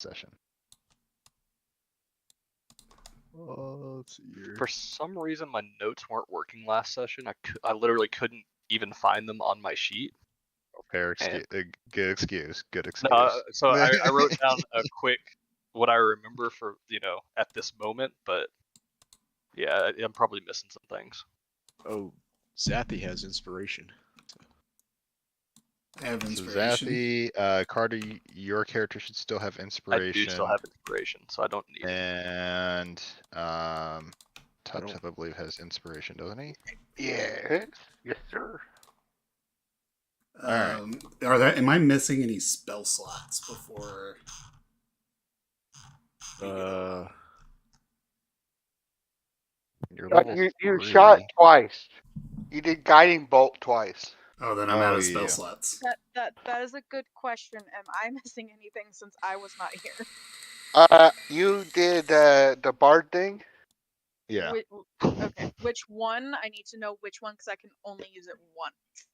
session? Let's see here. For some reason, my notes weren't working last session. I literally couldn't even find them on my sheet. Fair excuse. Good excuse. Good excuse. No, so I wrote down a quick what I remember for at this moment, but yeah, I'm probably missing some things. Oh, Zathy has inspiration. I have So inspiration. Zathy, Carter, your character should still have inspiration. I do still have inspiration, so I don't need it. And Tub I believe has inspiration, doesn't he? Yes, yes, sir. Alright. Am I missing any spell slots before? You're level You 3. shot twice. You did guiding bolt twice. Oh, then I'm out of spell yeah. slots. That is a good question. Am I missing anything since I was not here? You did the bard thing. Yeah. Okay, which one? I need to know which one because I can only use it one.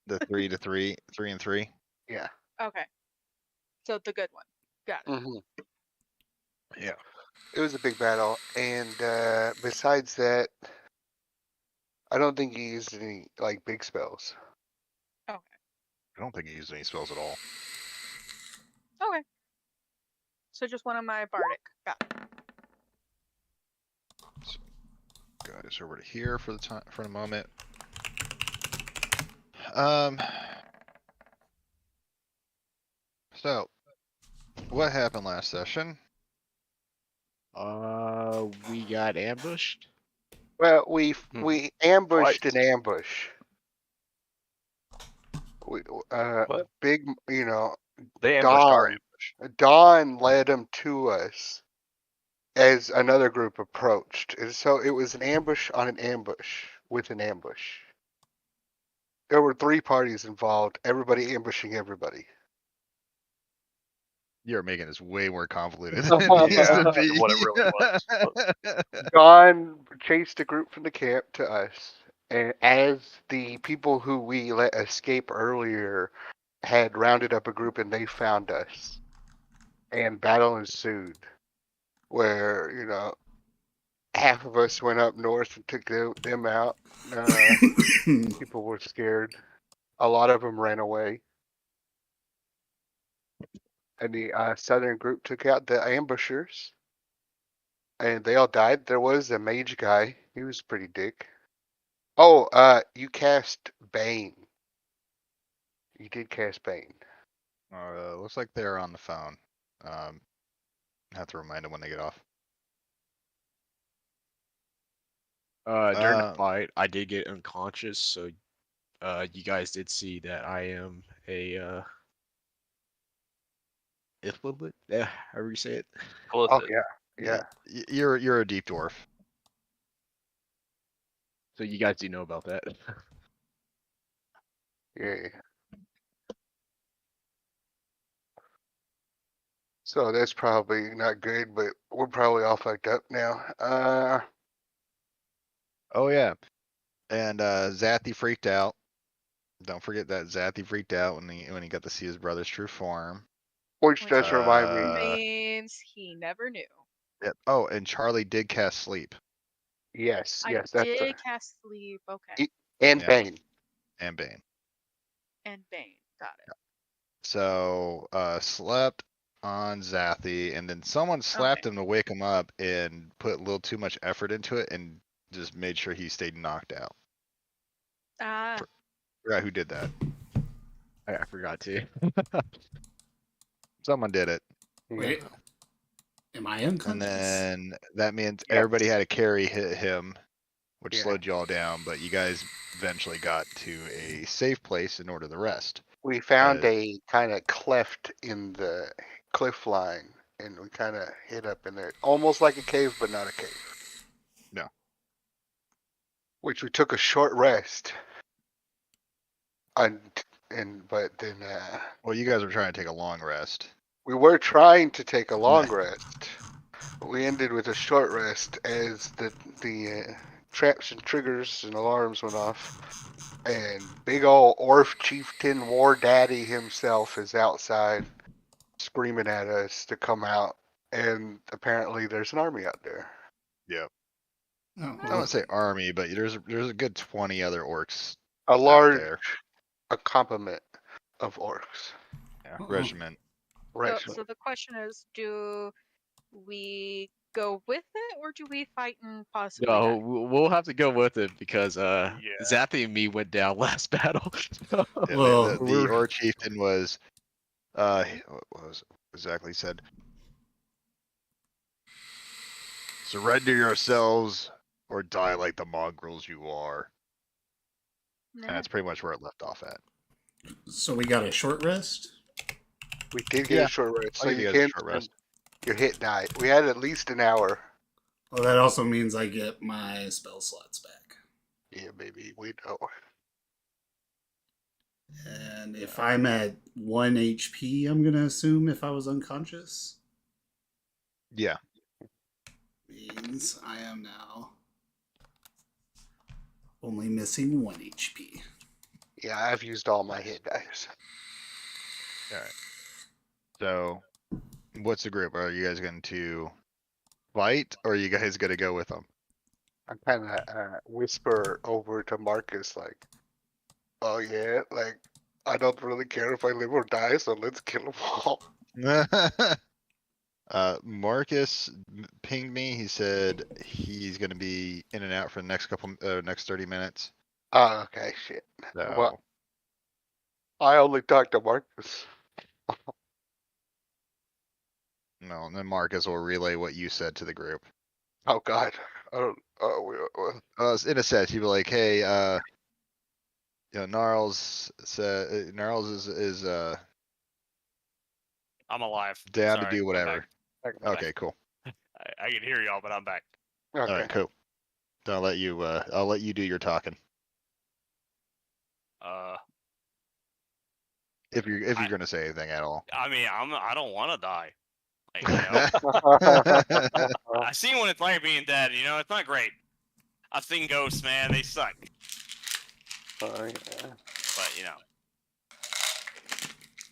The 3 to 3, 3 and 3. Yeah. Okay, so the good one. Got it. Mm-hmm. Yeah. It was a big battle, and besides that, I don't think he used any like big spells. Okay. I don't think he used any spells at all. Okay. So just one of my bardic. Got it. Guys, over to here for the time for a moment. So, what happened last session? We got ambushed. Well, we ambushed Twice. an ambush. We What? big, They ambushed our Dawn. ambush. Dawn led them to us as another group approached. And so it was an ambush on an ambush with an ambush. There were 3 parties involved, everybody ambushing everybody. You're making this way more convoluted than it needs to be. What it really was. Dawn chased a group from the camp to us. And as the people who we let escape earlier had rounded up a group and they found us. And battle ensued. Where, half of us went up north and took them out. People were scared. A lot of them ran away. And the southern group took out the ambushers. And they all died. There was a mage guy. He was pretty dick. Oh, you cast Bane. You did cast Bane. Looks like they're on the phone. I have to remind them when they get off. During the fight, I did get unconscious, so you guys did see that I am a Iflibit? Yeah, however you say it. Oh yeah. You're a deep dwarf. So you guys do know about that. Yeah. So that's probably not good, but we're probably all fucked up now. Oh yeah. And Zathy freaked out. Don't forget that Zathy freaked out when he got to see his brother's true form. Which does remind me. Means he never knew. Yep. Oh, and Charlie did cast sleep. Yes, I that's did cast sleep. Okay. and Yeah. Bane. And Bane. And Bane. Got it. So slept on Zathy, and then someone slapped him to wake him up and put a little too much effort into it and just made sure he stayed knocked out. Forgot who did that. I forgot to. Someone did it. Wait. Am I unconscious? And then that means everybody had to carry him, which slowed you all down, but you guys eventually got to a safe place in order to rest. We found a kind of cleft in the cliff line, and we kind of hid up in there. Almost like a cave, but not a cave. No. Which we took a short rest. But then... Well, you guys were trying to take a long rest. We were trying to take a long rest. But we ended with a short rest as the traps and triggers and alarms went off. And big ol' Orf Chieftain War Daddy himself is outside screaming at us to come out and apparently there's an army out there. Yep. Oh, I well, wouldn't say army, but there's a good 20 other orcs A out large there. a complement of orcs. Yeah, Uh-oh. regiment. Right. So the question is, do we go with it or do we fight and possibly No, die? we'll have to go with it because Yeah. Zappy and me went down last battle. Yeah, Well, the we're- orc chieftain was what was exactly said? Surrender yourselves or die like the mongrels you are. And Nah. that's pretty much where it left off at. so we got a short rest. We did get Yeah, a short rest, I'll so give you you guys a can short spend rest. your hit die. We had at least an hour. Well, that also means I get my spell slots back. Yeah, maybe we know. And if I'm at 1 HP, I'm gonna assume if I was unconscious, Yeah. means I am now only missing 1 HP. Yeah, I've used all my hit dice. Alright. So what's the group? Are you guys going to fight or are you guys gonna go with them? I kind of whisper over to Marcus, like, "Oh yeah, like I don't really care if I live or die, so let's kill them all." Marcus pinged me. He said he's gonna be in and out for the next 30 minutes. Oh, okay, shit. So Well, I only talked to Marcus. no, and then Marcus will relay what you said to the group. Oh God. I don't. In a sense, he'd be like, "Hey, Gnarls said Gnarls is I'm alive. down Sorry, to do I'm whatever." back. Okay, cool. I can hear y'all, but I'm back. Okay. All right, cool. Then I'll let you do your talking if you're gonna say anything at all. I mean, I don't want to die. Like, I seen what it's like being dead. It's not great. I've seen ghosts, man. They suck. Oh, yeah. But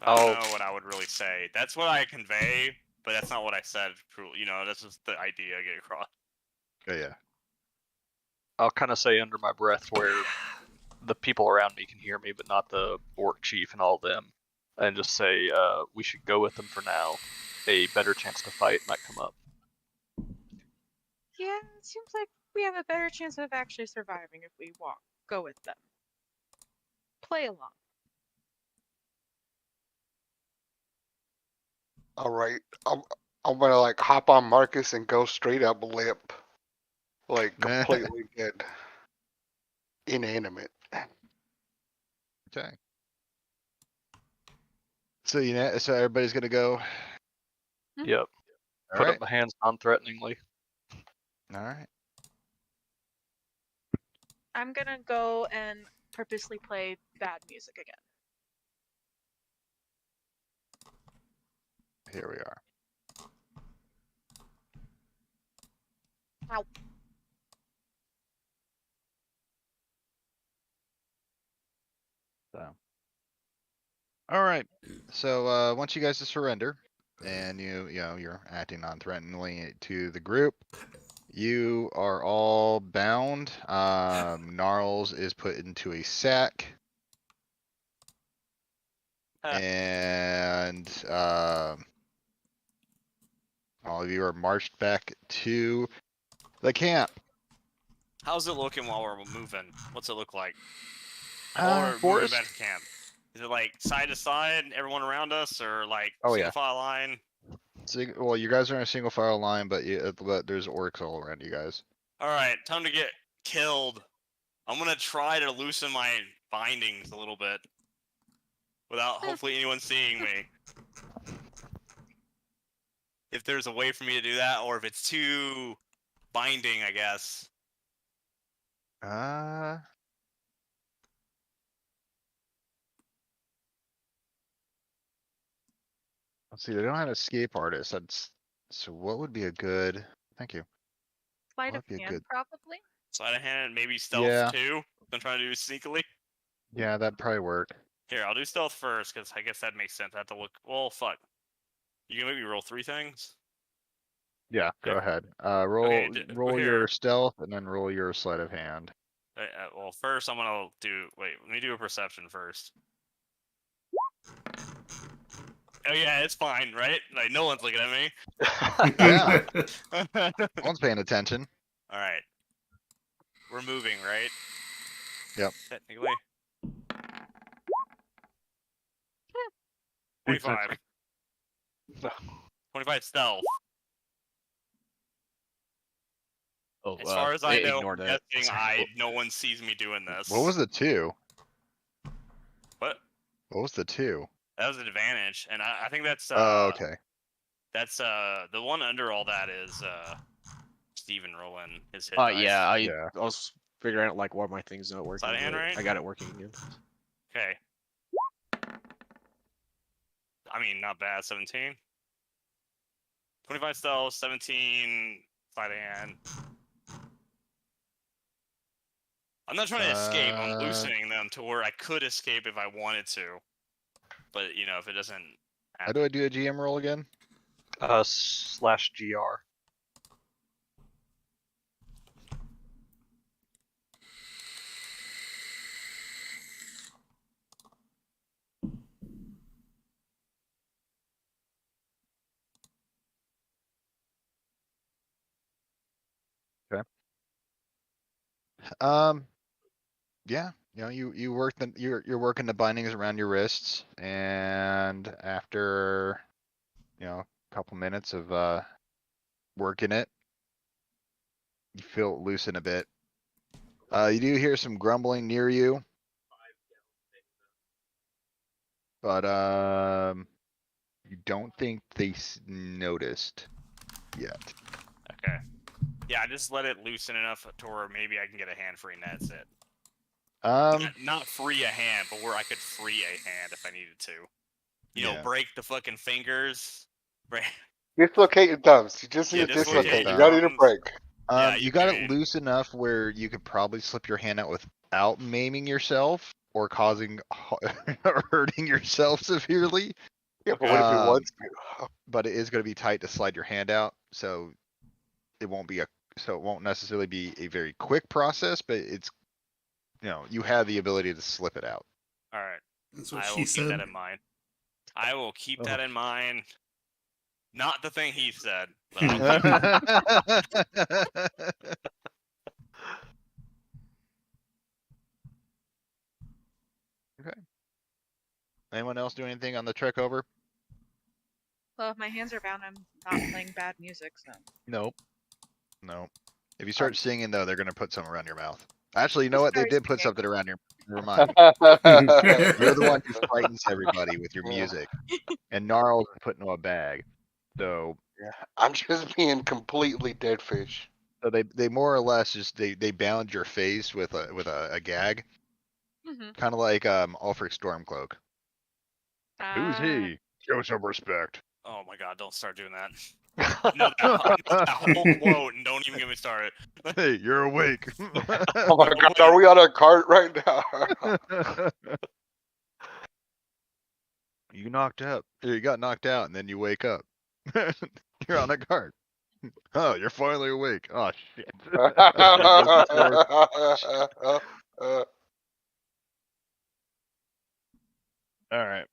I don't Oh. know what I would really say. That's what I convey, but that's not what I said. That's just the idea I get across. Yeah. I'll kind of say under my breath where the people around me can hear me, but not the orc chief and all them, and just say we should go with them for now. A better chance to fight might come up. Yeah, it seems like we have a better chance of actually surviving if we go with them. Play along. All right. I'm gonna like hop on Marcus and go straight up limp, like completely dead, inanimate. Okay. So so everybody's gonna go. Yep. All Put right. up my hands non-threateningly. All right. I'm gonna go and purposely play bad music again. Here we are. Ow. So. All right. So once you guys surrender, and you're acting non-threateningly to the group, you are all bound. Gnarls is put into a sack, and all of you are marched back to the camp. How's it looking while we're moving? What's it look like? Forest. Moving back to camp. Is it like side to side, everyone around us, or like single file line? Well, you guys are in a single file line, but there's orcs all around you guys. All right, time to get killed. I'm gonna try to loosen my bindings a little bit without hopefully anyone seeing me. If there's a way for me to do that, or if it's too binding, I guess. Let's see. They don't have escape artists. So what would be a good? Thank you. Sleight of Might be a hand, good- probably. Sleight of hand, maybe stealth Yeah. too. I'm trying to do it sneakily. Yeah, that'd probably work. Here, I'll do stealth first, because I guess that makes sense. I have to look. Well, fuck. You can make me roll 3 things? Yeah, go Okay. ahead. Roll Okay, roll here. your stealth and then roll your sleight of hand. Well, first I'm gonna do. Wait, let me do a perception first. Oh yeah, it's fine, right? Like no one's looking at me. Yeah, All no one's paying attention. right, we're moving, right? Yep. Technically. 25. 25 stealth. Oh, As far as I know, ignore I'm that. guessing Sorry. no one sees me doing this. What was the 2? What? What was the 2? That was an advantage, and I think that's Oh, okay. that's the one under all that is Steven rolling his hit dice. Yeah, Yeah. I was figuring out like why my thing's not working. Sleight of hand, but right? I got it working again. Okay. I mean, not bad. 17. 25 stealth, 17 sleight of hand. I'm not trying to escape. I'm loosening them to where I could escape if I wanted to. But you know, if it doesn't How happen. do I do a GM roll again? /GR. Yeah, you work you're working the bindings around your wrists, and after a couple minutes of working it, you feel it loosen a bit. You do hear some grumbling near you, but you don't think they noticed yet. Okay. Yeah, I just let it loosen enough to where maybe I can get a hand free and that's it. Not free a hand, but where I could free a hand if I needed to. You know, Yeah. break the fucking fingers. Right. Dislocate your thumbs. You just Yeah, need to dislocate dislocate. your You don't need a thumbs. break. Yeah, You got do. it loose enough where you could probably slip your hand out without maiming yourself or causing hurting yourself severely. Yeah, but what if it wants to? But it is going to be tight to slide your hand out, so it won't necessarily be a very quick process, but it's you have the ability to slip it out. All right. That's what I she will keep that said. in mind. I will keep Oh. that in mind. Not the thing he said. But Okay. Anyone else do anything on the trek over? Well, if my hands are bound, I'm not playing bad music, so. Nope. Nope. If you start singing though, they're gonna put something around your mouth. Actually, you know what? They Start did put singing. something around your. Never mind. You're the one who frightens everybody with your music, and Gnarl's put in a bag. So Yeah, I'm just being completely dead fish. So they more or less just they bound your face with a gag, Mm-hmm. kind of like Ulfric Stormcloak. Who's he? Show some respect. oh my god, don't start doing that. I know that whole quote, and don't even get me started. Hey, you're awake. Oh my god, are we on a cart right now? You knocked out. You got knocked out, and then you wake up. You're on a cart. Oh, you're finally awake. Oh shit. All right.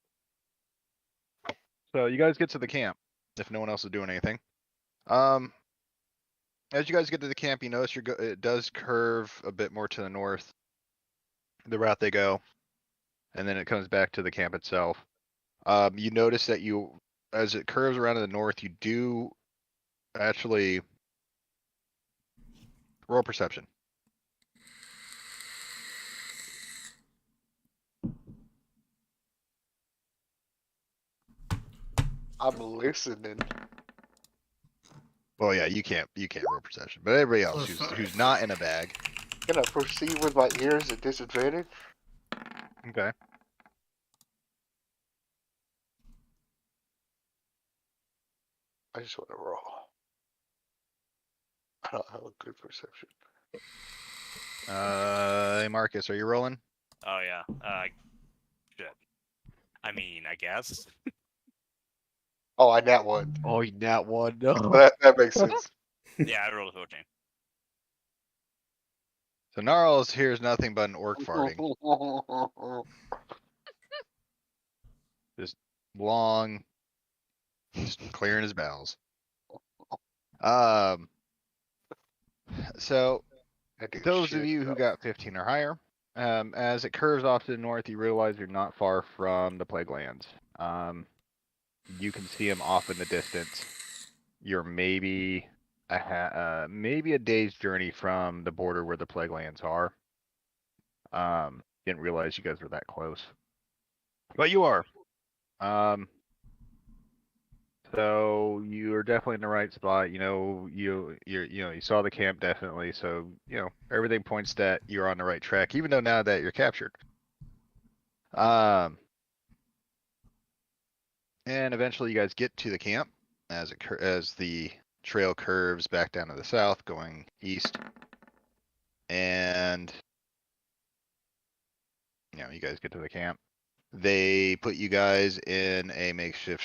So you guys get to the camp. If no one else is doing anything, as you guys get to the camp, you notice it does curve a bit more to the north. The route they go, and then it comes back to the camp itself. You notice that as it curves around to the north, you do actually roll perception. I'm listening. Well, yeah, you can't roll perception, but everybody else who's not in a bag. Can I proceed with my ears at disadvantage? Okay. I just want to roll. I don't have a good perception. Hey Marcus, are you rolling? Oh yeah. Shit. I mean, I guess. Oh, I nat one. Oh, you nat one. No. That makes sense. Yeah, I rolled a 14. So Gnarls hears nothing but an orc farting. Just long, just clearing his bowels. So I do those of shit. you who got 15 or higher, as it curves off to the north, you realize you're not far from the Plague Lands. You can see them off in the distance. You're maybe maybe a day's journey from the border where the Plague Lands are. Didn't realize you guys were that close, but you are. So you're definitely in the right spot. You know, you saw the camp definitely. So everything points that you're on the right track, even though now that you're captured. And eventually you guys get to the camp as the trail curves back down to the south, going east, and you guys get to the camp. They put you guys in a makeshift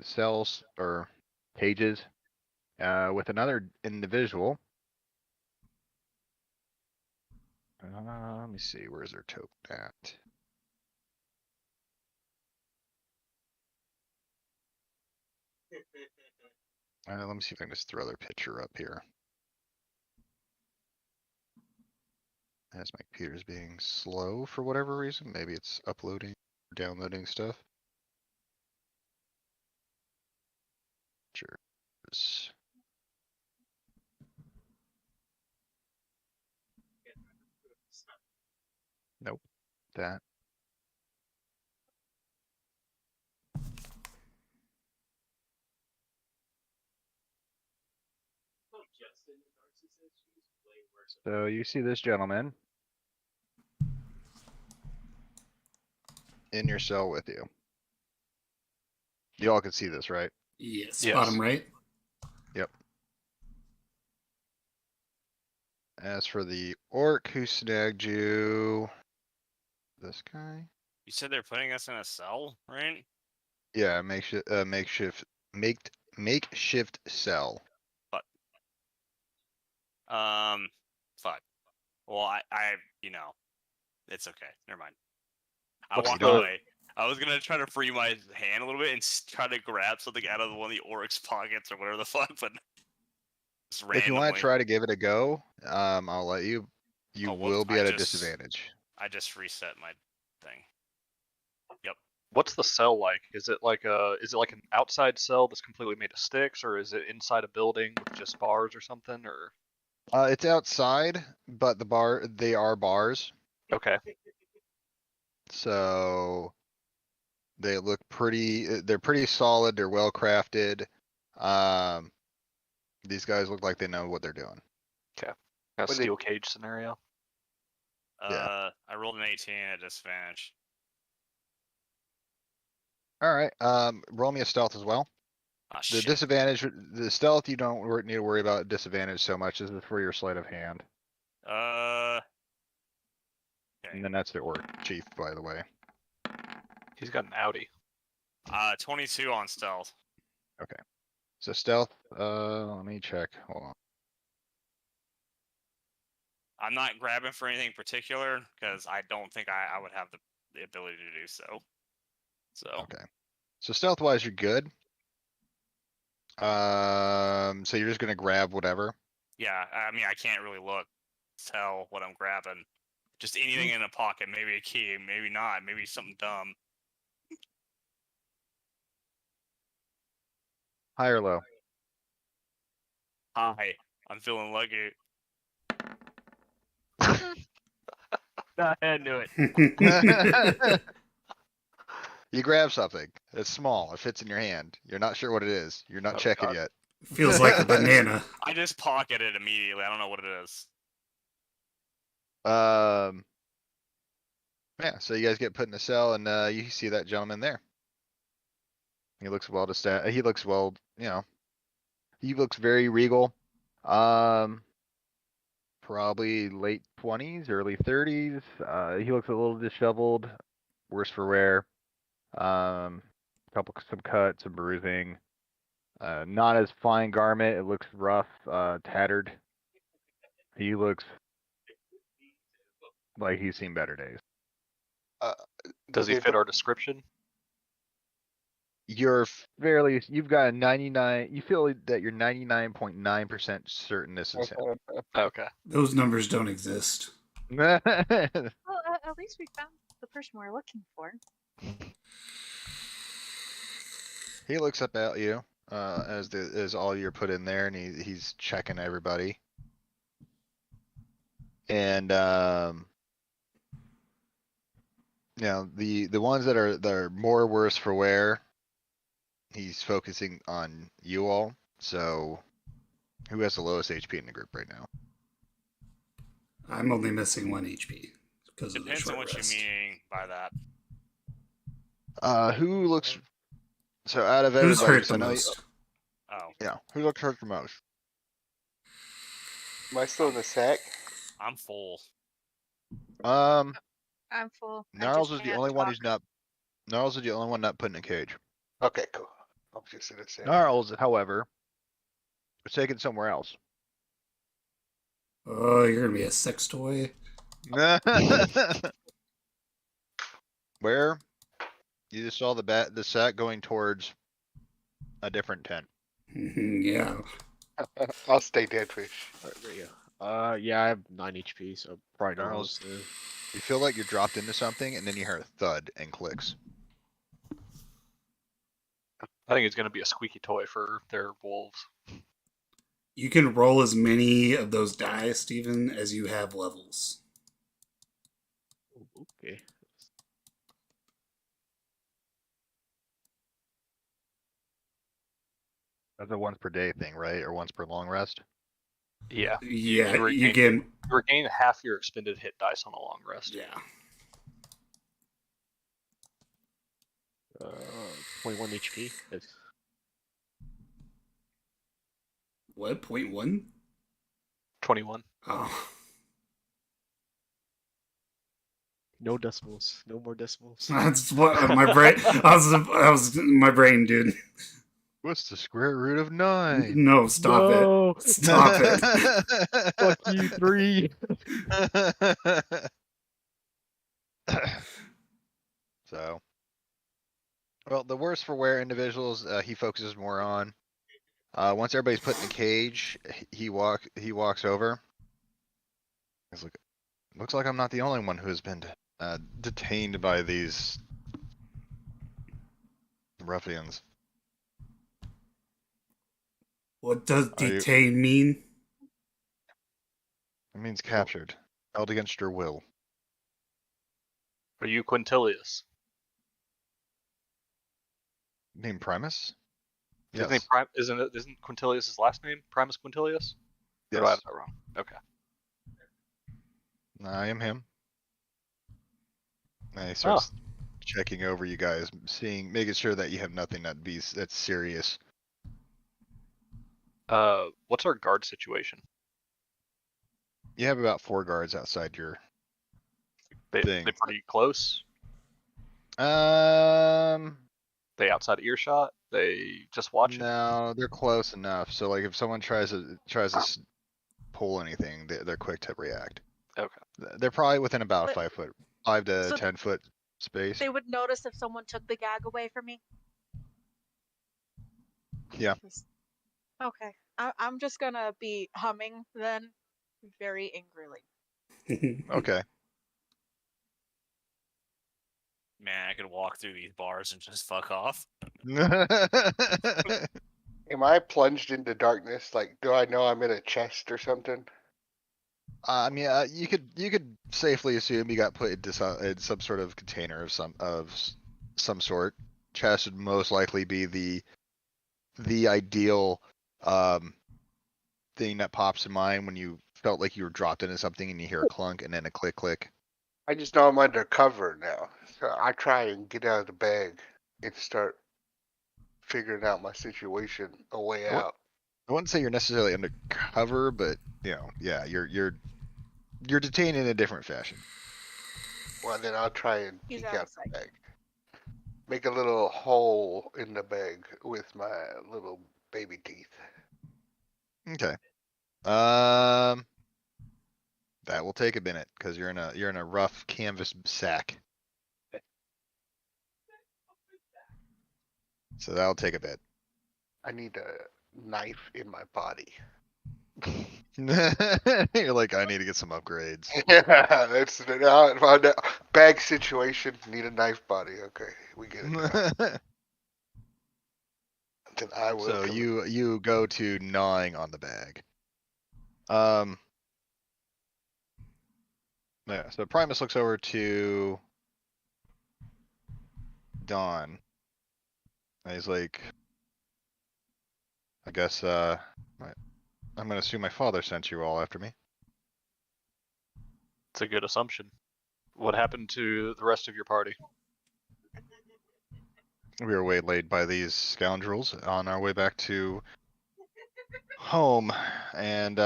cells or cages with another individual. Let me see, where's their token at? Let me see if I can just throw their picture up here. As my computer's being slow for whatever reason. Maybe it's uploading or downloading stuff. Pictures. Nope. That. So you see this gentleman in your cell with you. You all can see this, right? Yes, Yes. bottom right. Yep. As for the orc who snagged you, this guy? You said they're putting us in a cell, right? Yeah, makeshift cell. Fuck. Well, it's okay. Never mind. I What's walked the- away. I was gonna try to free my hand a little bit and try to grab something out of one of the orc's pockets or whatever the fuck, but just randomly. If you want to try to give it a go, I'll let you. You will be at a disadvantage. I just reset my thing. Yep. What's the cell like? Is it like an outside cell that's completely made of sticks, or is it inside a building with just bars or something? Or It's outside, but they are bars, okay, so they look pretty. They're pretty solid. They're well crafted. These guys look like they know what they're doing. kind of steel cage scenario. Yeah. I rolled an 18 at disadvantage. All right. Roll me a stealth as well. Ah, The shit. disadvantage, the stealth, you don't need to worry about disadvantage so much. This is for your sleight of hand, Okay. and then that's the orc chief, by the way. He's got an Audi. 22 on stealth. So stealth. Let me check. Hold on. I'm not grabbing for anything particular because I don't think I would have the ability to do so. So Okay. So stealth wise, you're good. So you're just gonna grab whatever. yeah, I mean I can't really tell what I'm grabbing. Just anything in a pocket, maybe a key, maybe not, maybe something dumb. High or low? Hi, I'm feeling lucky. I knew it. You grab something. It's small. It fits in your hand. You're not sure what it is. You're not Oh, checking God. yet. Feels like a banana. I just pocket it immediately. I don't know what it is. Yeah. So you guys get put in a cell, and you see that gentleman there. He looks well He looks well. He looks very regal. Probably late 20s, early 30s. He looks a little disheveled, worse for wear. some cuts, some bruising. Not as fine garment. It looks rough, tattered. He looks like he's seen better days. Does he fit our description? You've got a 99, you feel that you're 99.9% certain this is him. Okay. Those numbers don't exist. Well, at least we found the person we're looking for. He looks up at you, as all you're put in there, and he's checking everybody. And you know, the ones that are more worse for wear, he's focusing on you all. So who has the lowest HP in the group right now? I'm only missing 1 HP because of the Depends on short what rest. you mean by that. Who looks, so out of Who's everybody, hurt 'cause I the know most? Oh, yeah, who looks hurt the most? Am I still in the sack? I'm full. I'm full. I Gnarls just is the can't only one talk. who's not. Gnarls is the only one not put in a cage. Okay, cool. I'm just in the sack. Gnarls, however, was taken somewhere else. Oh, you're gonna be a sex toy. Where? You just saw the sack going towards a different tent. Yeah. I'll stay dead fish. There you go. Yeah, I have 9 HP, so probably not. Gnarls, you feel like you're dropped into something, and then you hear a thud and clicks. I think it's gonna be a squeaky toy for their wolves. You can roll as many of those die, Steven, as you have levels. Okay. That's a once per day thing, right? Or once per long rest? Yeah. Yeah, you you regain, get. you regain half your expended hit dice on a long rest. Yeah. 21 HP. What? 0.1? 21. Oh. No decimals. No more decimals. That's what my brain. I was my brain, dude. What's the square root of 9? No, stop it. Stop it. Fuck you, 3. So, well, the worst for wear individuals, he focuses more on. Once everybody's put in the cage, he walks over. He's like, looks like I'm not the only one who has been detained by these ruffians. What does Are you- detain mean? It means captured, held against your will. Are you Quintilius? Name Primus? Isn't, Yes. isn't Quintilius his last name? Primus Quintilius? Or do I have Yes. that wrong? Okay. I am him. And he starts checking over you guys, making sure that you have nothing that's serious. What's our guard situation? You have about 4 guards outside your They thing. pretty close? Um, They outside earshot? They just watching? no, they're close enough. So like, if someone tries to pull anything, they're quick to react. Okay. They're probably within about But- 5 to so 10 foot space. They would notice if someone took the gag away from me. Yeah. Okay. I'm just gonna be humming then, very angrily. Okay. Man, I could walk through these bars and just fuck off. Am I plunged into darkness? Like, do I know I'm in a chest or something? I mean, you could safely assume you got put into in some sort of container of some sort. Chest would most likely be the ideal thing that pops in mind when you felt like you were dropped into something and you hear a clunk and then a click. I just know I'm under cover now. So I try and get out of the bag and start figuring out my situation, a way What? out. I wouldn't say you're necessarily undercover, but yeah, you're detained in a different fashion. Well, then I'll try and He's peek out of out the sight. bag. make a little hole in the bag with my little baby teeth. Okay. That will take a minute because you're in a rough canvas sack. So that'll take a bit. I need a knife in my body. You're like, I need to get some upgrades. Yeah, that's my bag situation. Need a knife body. Okay, we get it now. Then I will. So you go to gnawing on the bag. Yeah. So Primus looks over to Dawn. And he's like, I guess I'm gonna assume my father sent you all after me. It's a good assumption. What happened to the rest of your party? We were waylaid by these scoundrels on our way back to home, and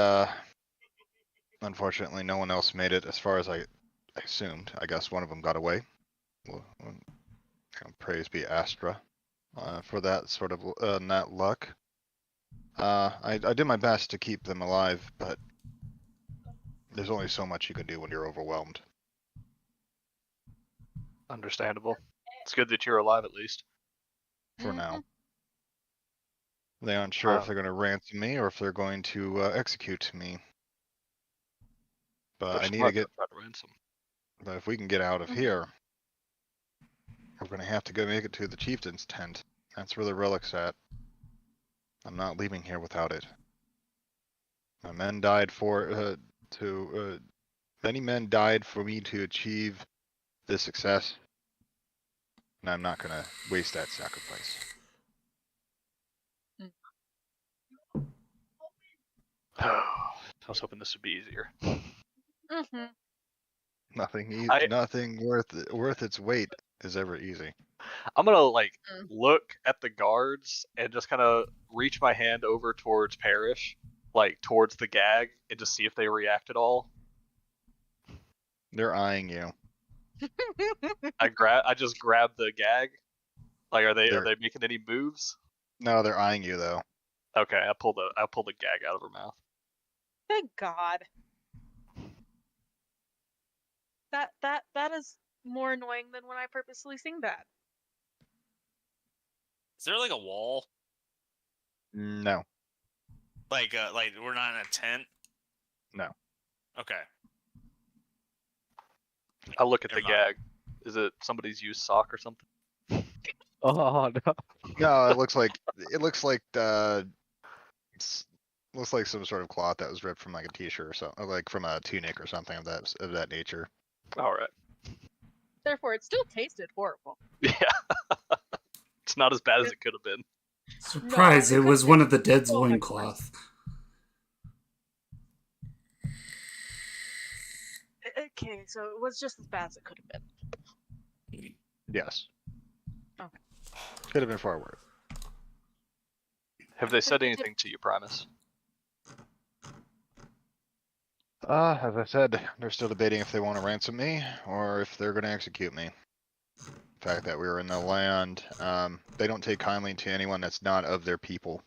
unfortunately no one else made it as far as I assumed. I guess one of them got away. Well, praise be Astra for that sort of that luck. I did my best to keep them alive, but there's only so much you can do when you're overwhelmed. Understandable. It's good that you're alive at least. For now. They aren't sure if they're going to ransom me or if they're going to execute me. But I need to get. Try to ransom. But if we can get out of here, we're going to have to go make it to the chieftain's tent. That's where the relic's at. I'm not leaving here without it. My men died for many men died for me to achieve this success, and I'm not going to waste that sacrifice. I was hoping this would be easier. Mm-hmm. Nothing worth its weight is ever easy. I'm gonna look at the guards and just kind of reach my hand over towards Parrish, like towards the gag, and just see if they react at all. They're eyeing you. I just grab the gag. Like, are they making any moves? No, they're eyeing you though. Okay, I pull the gag out of her mouth. Thank God. That is more annoying than when I purposely sing that. Is there like a wall? No. Like we're not in a tent? No. Okay. I look at the Never mind. gag. Is it somebody's used sock or something? Oh no. No, it looks like looks like some sort of cloth that was ripped from like a t-shirt or something, like from a tunic or something of that nature. All right. Therefore, it still tasted horrible. Yeah. It's not as bad as it could have been. Surprise, No, it was one of the dead's so much loincloth. Okay, so it was just as bad as it could have been. Yes. Okay. Could have been far worse. Have they said anything to you, Primus? As I said, they're still debating if they want to ransom me or if they're going to execute me. The fact that we were in the land, they don't take kindly to anyone that's not of their people.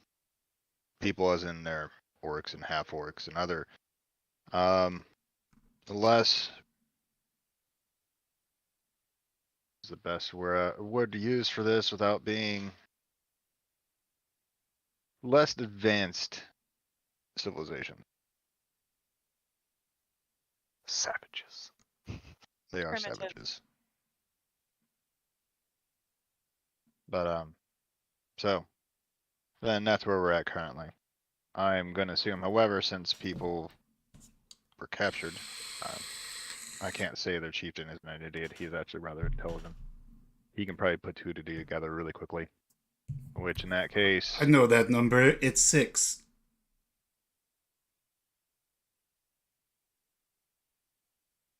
People as in their orcs and half-orcs and other. Less is the best word to use for this without being less advanced civilization. Savages. They are Primitive. savages. But so then that's where we're at currently. I'm gonna assume, however, since people were captured, I can't say their chieftain isn't an idiot. He's actually rather intelligent. He can probably put two together really quickly. Which in that case, I know that number. It's 6.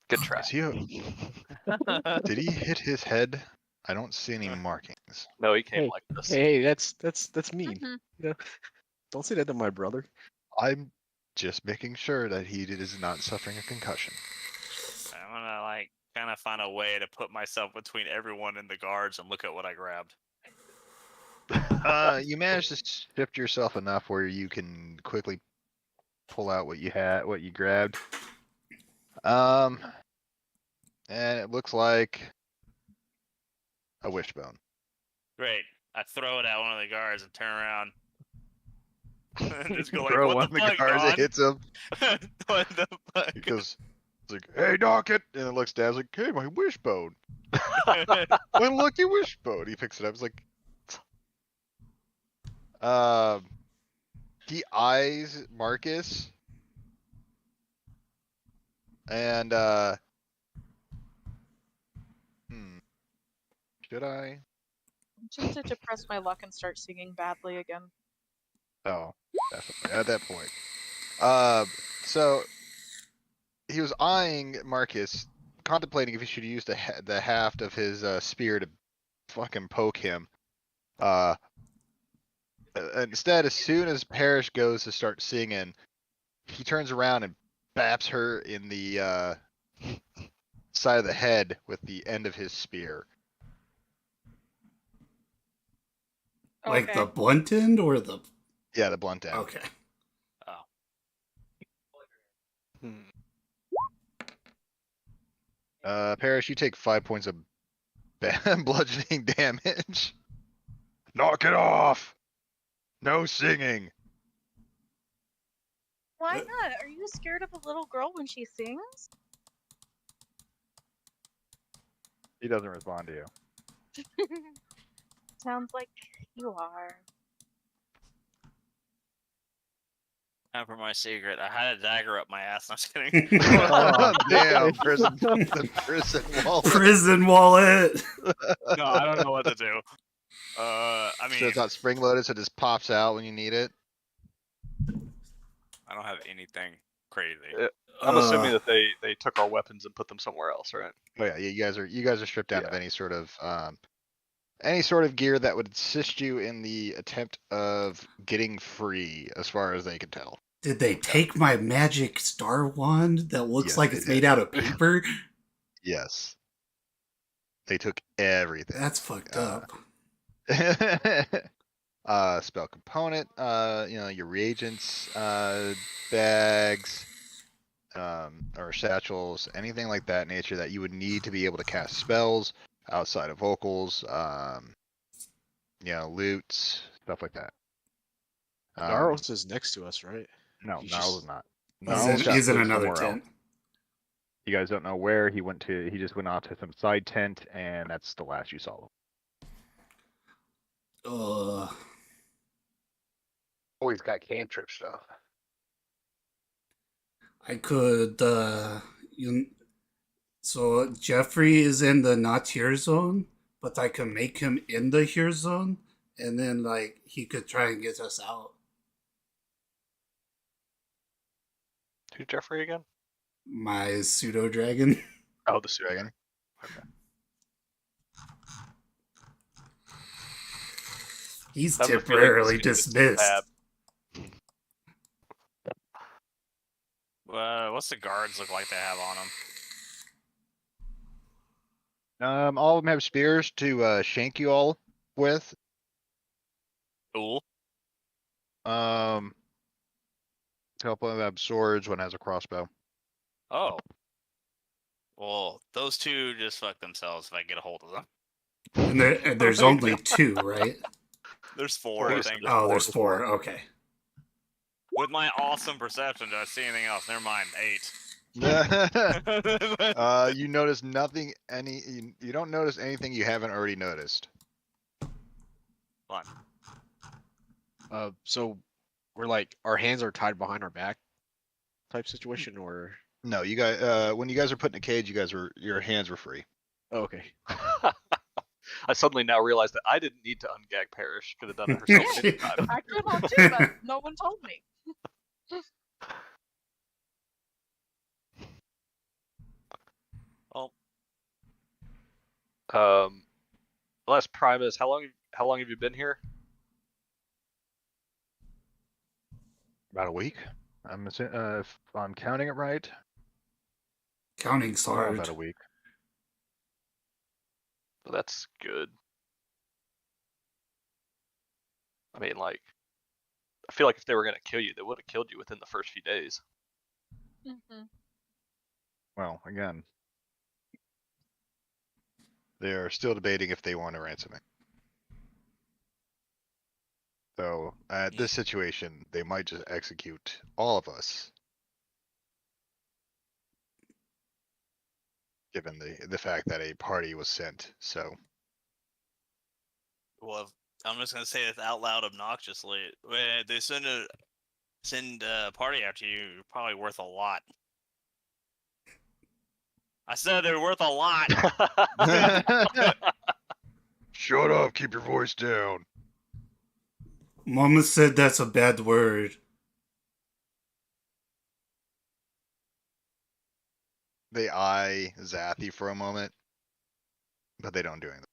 Good try. did he hit his head? I don't see any markings. No, he came Hey, like this. Hey, that's mean. Mhm. You know, don't say that to my brother. I'm just making sure that he is not suffering a concussion. I'm gonna kind kind of find a way to put myself between everyone and the guards and look at what I grabbed. You managed to shift yourself enough where you can quickly pull out what you grabbed. And it looks like a wishbone. Great. I throw it at one of the guards and turn around. And just go like, Throw what one the of the fuck, guards, Don? it hits him. What the fuck? He goes, it's like, hey, knock it. And it looks down, it's like, hey, my wishbone. My lucky wishbone. He picks it up. He's like, he eyes Marcus. And, should I? I'm tempted to press my luck and start singing badly again. Oh, definitely. At that point. So he was eyeing Marcus, contemplating if he should use the haft of his spear to fucking poke him. Instead, as soon as Parrish goes to start singing, he turns around and baps her in the side of the head with the end of his spear. Like Okay. the blunt end or the... Yeah, the blunt end. Okay. Parrish, you take 5 points of bludgeoning damage. Knock it off! No singing! Why not? Are you scared of a little girl when she sings? He doesn't respond to you. Sounds like you are. Time for my secret. I had a dagger up my ass. I'm just kidding. Oh, damn, prison wallet. Prison wallet. No, I don't know what to do. I mean, So it's not spring loaded, so it just pops out when you need it. I don't have anything crazy. I'm assuming that they took our weapons and put them somewhere else, right? Oh yeah, you guys are stripped down of any sort of gear that would assist you in the attempt of getting free, as far as they can tell. Did they take my magic star wand that looks Yes, like they it's did. made out of paper? Yes. They took everything. That's fucked up. Spell component, your reagents, bags, or satchels, anything like that nature that you would need to be able to cast spells outside of vocals, loots, stuff like that. Naros is next to us, right? No, He's Gnarls just- is not. He's Gnarls got in moved another somewhere tent. else. You guys don't know where he went to. He just went out to some side tent, and that's the last you saw him. Always got cantrip stuff. I could, so Jeffrey is in the not here zone, but I can make him in the here zone, and then, like, he could try and get us out. Who's Jeffrey again? My pseudo dragon. Oh, the suit. Dragon. He's I have a feeling temporarily this is dismissed. bad. What's the guards look like they have on them? All of them have spears to shank you all with. Cool. A couple of them have swords. One has a crossbow. Oh. Well, those two just fuck themselves if I get a hold of them. And there's only two, right? There's four, I think. Oh, there's four. Okay. With my awesome perception, do I see anything else? Never mind. 8. You notice nothing. You don't notice anything you haven't already noticed. Fun. So we're like our hands are tied behind our back type situation, or No, you guys. When you guys are put in a cage, your hands were free. oh, okay. I suddenly now realize that I didn't need to ungag Parrish. Could have done it herself anytime. I could have too, but no one told me. Well, last Primus, how long have you been here? About a week. If I'm counting it right. Counting's hard. About a week. So that's good. I mean, like, I feel like if they were gonna kill you, they would have killed you within the first few days. Mm-hmm. Well, again, they are still debating if they want a ransoming. So at this situation, they might just execute all of us, given the fact that a party was sent. So Well, I'm just gonna say this out loud, obnoxiously. When they send a party after you, you're probably worth a lot. I said they're worth a lot. shut up, keep your voice down. Mama said that's a bad word. They eye Zathy for a moment, but they don't do anything.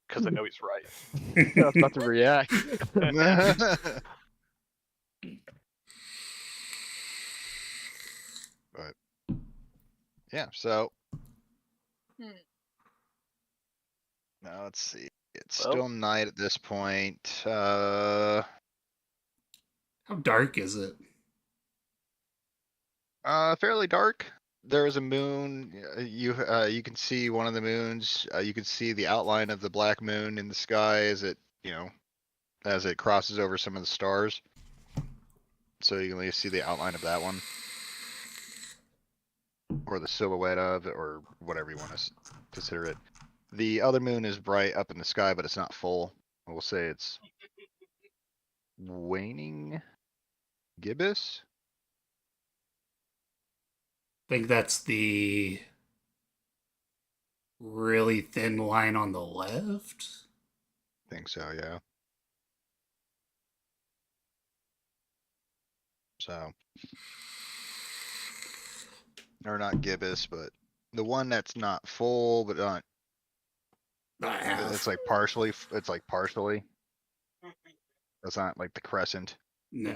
Because they know he's right. I was about to react. But yeah, so now let's see. It's Well- still night at this point. How dark is it? Fairly dark. There is a moon. You can see one of the moons. You can see the outline of the black moon in the sky as it as it crosses over some of the stars. So you can at least see the outline of that one, or the silhouette of it, or whatever you want to consider it. The other moon is bright up in the sky, but it's not full. We'll say it's waning gibbous. I think that's the really thin line on the left. I think so, yeah. So, or not gibbous, but the one that's not full, but not. Not half. It's like partially. It's like partially. It's not like the crescent. No.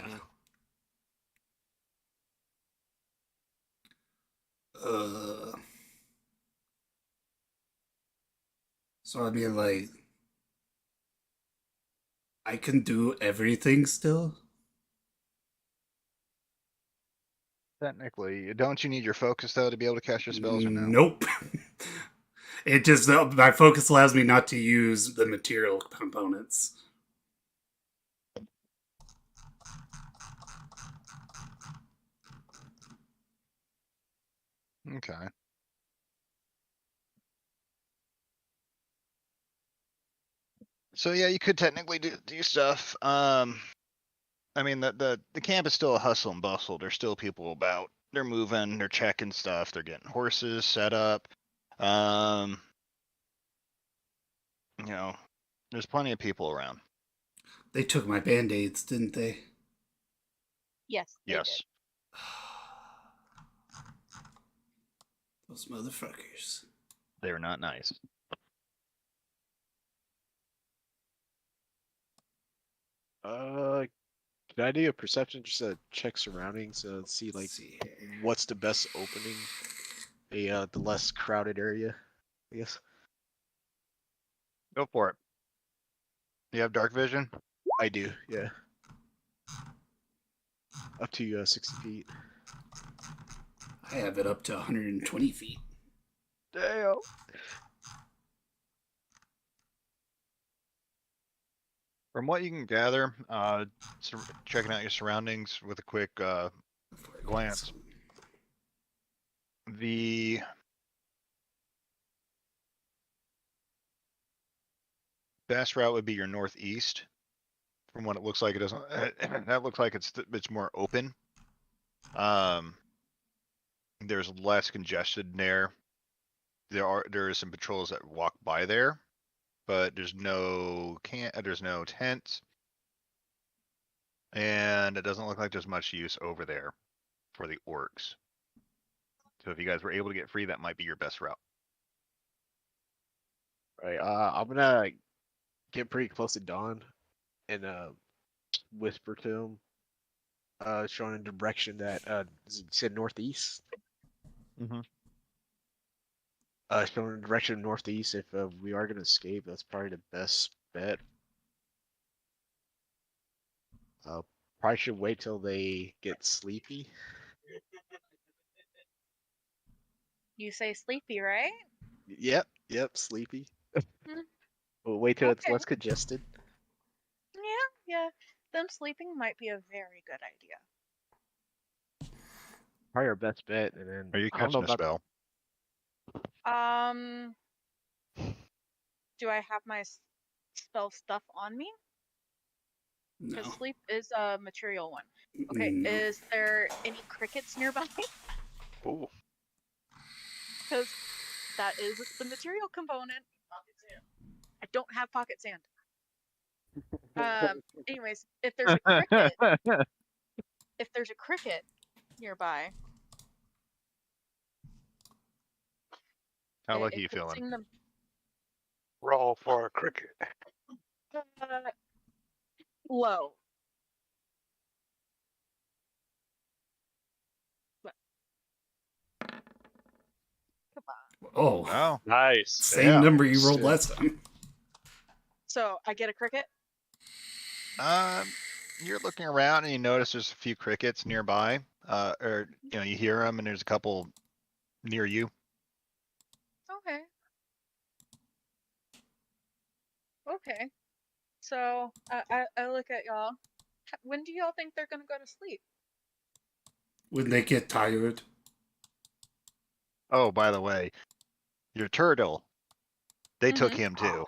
So I mean, like, I can do everything still. Technically, don't you need your focus though to be able to cast your spells or no? Nope. It just my focus allows me not to use the material components. Okay. So yeah, you could technically do stuff. I mean the camp is still a hustle and bustle. There's still people about. They're moving. They're checking stuff. They're getting horses set up. There's plenty of people around. They took my band-aids, didn't they? Yes. They Yes. Those motherfuckers. They were not nice. Can I do a perception just to check surroundings, see like Let's see here. what's the best opening, the less crowded area, I guess. Go for it. You have dark vision? I do, yeah. Up to 60 feet. I have it up to 120 feet. Damn. From what you can gather, checking out your surroundings with a quick glance, the best route would be your northeast. From what it looks like, it doesn't. That looks like it's more open. There's less congested there. There is some patrols that walk by there, but there's no tents, and it doesn't look like there's much use over there for the orcs. So if you guys were able to get free, that might be your best route. Right. I'm gonna get pretty close to Dawn and whisper to him, showing a direction that you said northeast. Mm-hmm. So in the direction northeast, if we are gonna escape, that's probably the best bet. Probably should wait till they get sleepy. You say sleepy, right? Yep, sleepy. Hmm. We'll wait till it's Okay. less congested. Yeah. Them sleeping might be a very good idea. Probably our best bet, and then Are you I don't know catching a about spell? Do I have my spell stuff on me? Because No. sleep is a material one. Okay, No. is there any crickets nearby? Ooh. Because that is the material component. I don't have pocket sand. Anyways, if there's a cricket nearby, How it lucky you could feeling? sing them. Roll for a cricket. Low. But, come on. Oh, Oh, Nice. same yeah. number you rolled So- last time. So I get a cricket. You're looking around and you notice there's a few crickets nearby. Or you hear them, and there's a couple near you. Okay. Okay. So I look at y'all. When do y'all think they're gonna go to sleep? When they get tired. Oh, by the way, your turtle. They took Mhm. him too.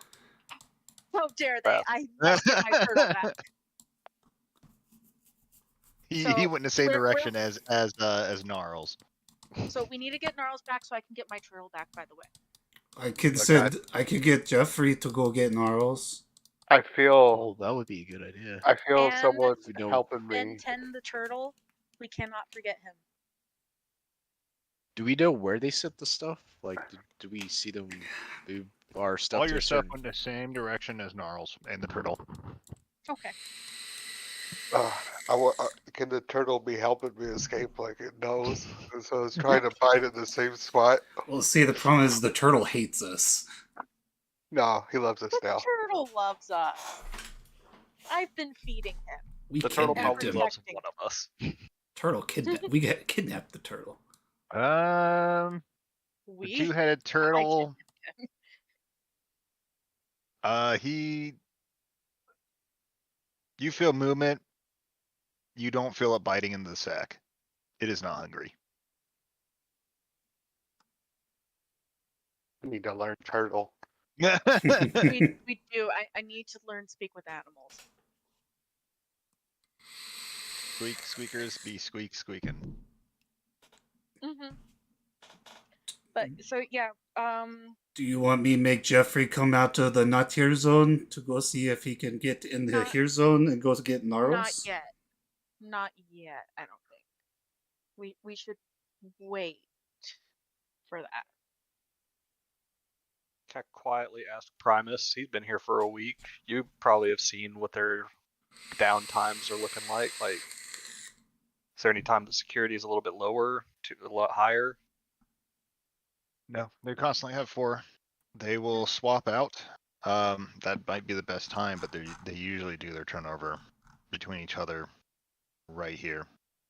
How dare they? Crap. I must get my turtle back. He So, went in the same where- direction as Gnarls. So we need to get Gnarls back so I can get my turtle back, by the way. I could get Jeffrey to go get Gnarls. I feel Oh, that would be a good idea. I feel And- someone's We don't- helping me. And Ten the turtle, we cannot forget him. Do we know where they sent the stuff? Like, do we see them move our stuff All to your a stuff certain... went the same direction as Gnarls and the turtle. Okay. Can the turtle be helping me escape like it knows? And so it's trying to bite in the same spot. Well, see, the problem is the turtle hates us. No, he loves us The now. turtle loves us. I've been feeding him. We The turtle kidnapped probably him. loves Protecting one of us. Turtle kidnapped. We kidnapped the turtle. The We. two-headed turtle. You feel movement. You don't feel it biting into the sack. It is not hungry. I need to learn turtle. We do. I need to learn speak with animals. Squeak, squeakers be squeaking. Mm-hmm. But so yeah. Do you want me to make Jeffrey come out to the not here zone to go see if he can get in the Not- here zone and go to get Gnarls? Not yet. Not yet. I don't think. We should wait for that. Can I quietly ask Primus? He's been here for a week. You probably have seen what their downtimes are looking like. Like, is there any time the security is a little bit lower to a lot higher? No, they constantly have 4. They will swap out. That might be the best time, but they usually do their turnover between each other right here.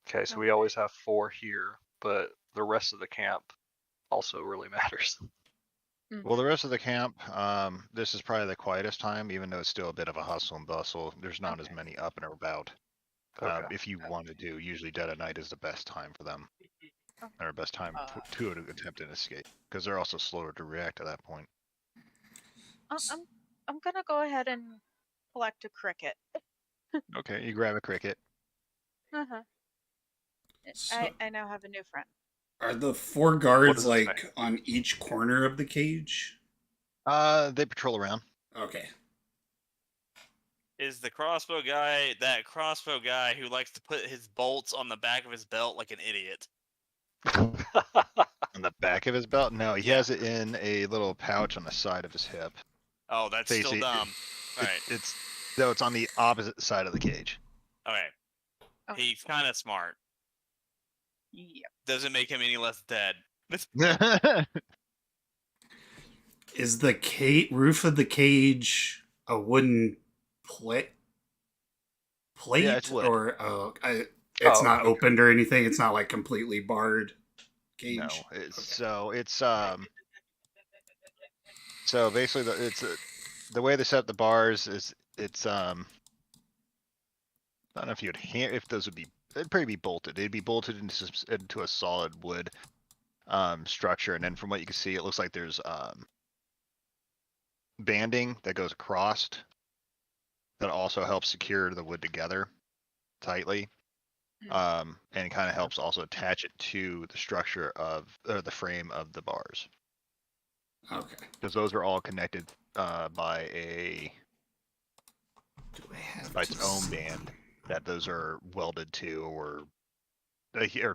Okay, so we always have 4 here, but the rest of the camp also really matters. Well, the rest of the camp, this is probably the quietest time, even though it's still a bit of a hustle and bustle. There's not as Okay. many up and about. Okay. If you want to do, usually dead of night is the best time for them, Okay. or best time to attempt an escape, because they're also slower to react at that point. I'm gonna go ahead and collect a cricket. Okay, you grab a cricket. Uh-huh. So- I now have a new friend. Are the 4 What guards does it like say? on each corner of the cage? They patrol around. Okay. Is the crossbow guy that crossbow guy who likes to put his bolts on the back of his belt like an idiot? On the back of his belt? No, he has it in a little pouch on the side of his hip. Oh, that's Stacy, still dumb. Alright. It's on the opposite side of the cage. Okay. Okay. He's kind of smart. Yep. Doesn't make him any less dead. Is the roof of the cage a wooden plate? Yeah, it's wood. Or it's Oh, not okay. opened or anything. It's not like completely barred cage. No, so basically the way they set up the bars is it's I don't know if if those would be, they'd probably be bolted. They'd be bolted into a solid wood structure, and then from what you can see, it looks like there's banding that goes across that also helps secure the wood together tightly. And it kind of helps also attach it to the structure or the frame of the bars. Okay. Because those are all connected by its own band that those are welded to or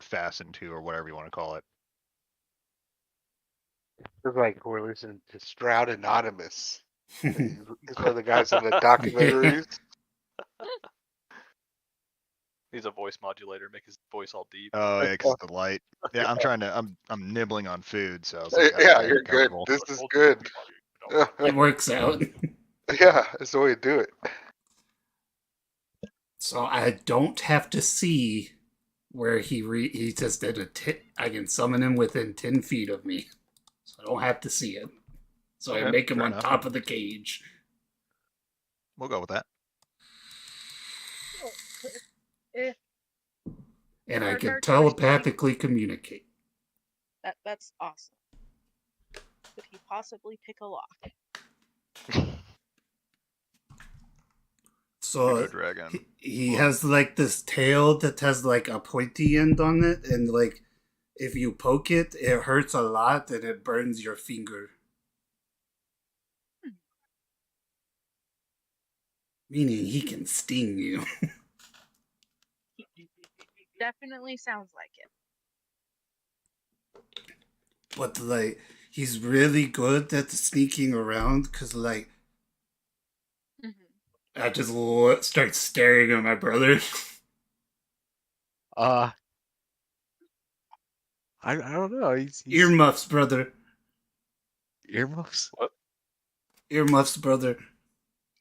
fastened to or whatever you want to call it. It's like we're listening to Stroud Anonymous. He's one of the guys in the documentaries. He's a voice modulator, make his voice all deep. Oh, yeah, because the light. Yeah, I'm nibbling on food, so I was like, Yeah, you're good. This is good. It works out. Yeah, that's the way to do it. So I don't have to see where he just did I can summon him within 10 feet of me. So I don't have to see him. So I Okay, make him fair on enough. top of the cage. We'll go with that. If And Our I can character is telepathically communicate. that's awesome. Could he possibly pick a lock? So Dragon. he has like this tail that has like a pointy end on it, and like if you poke it, it hurts a lot and it burns your finger. Meaning he can sting you. Definitely sounds like it. But like he's really good at sneaking around because like I just start staring at my brother. I don't know. He's Earmuffs, brother. earmuffs. What? Earmuffs, brother.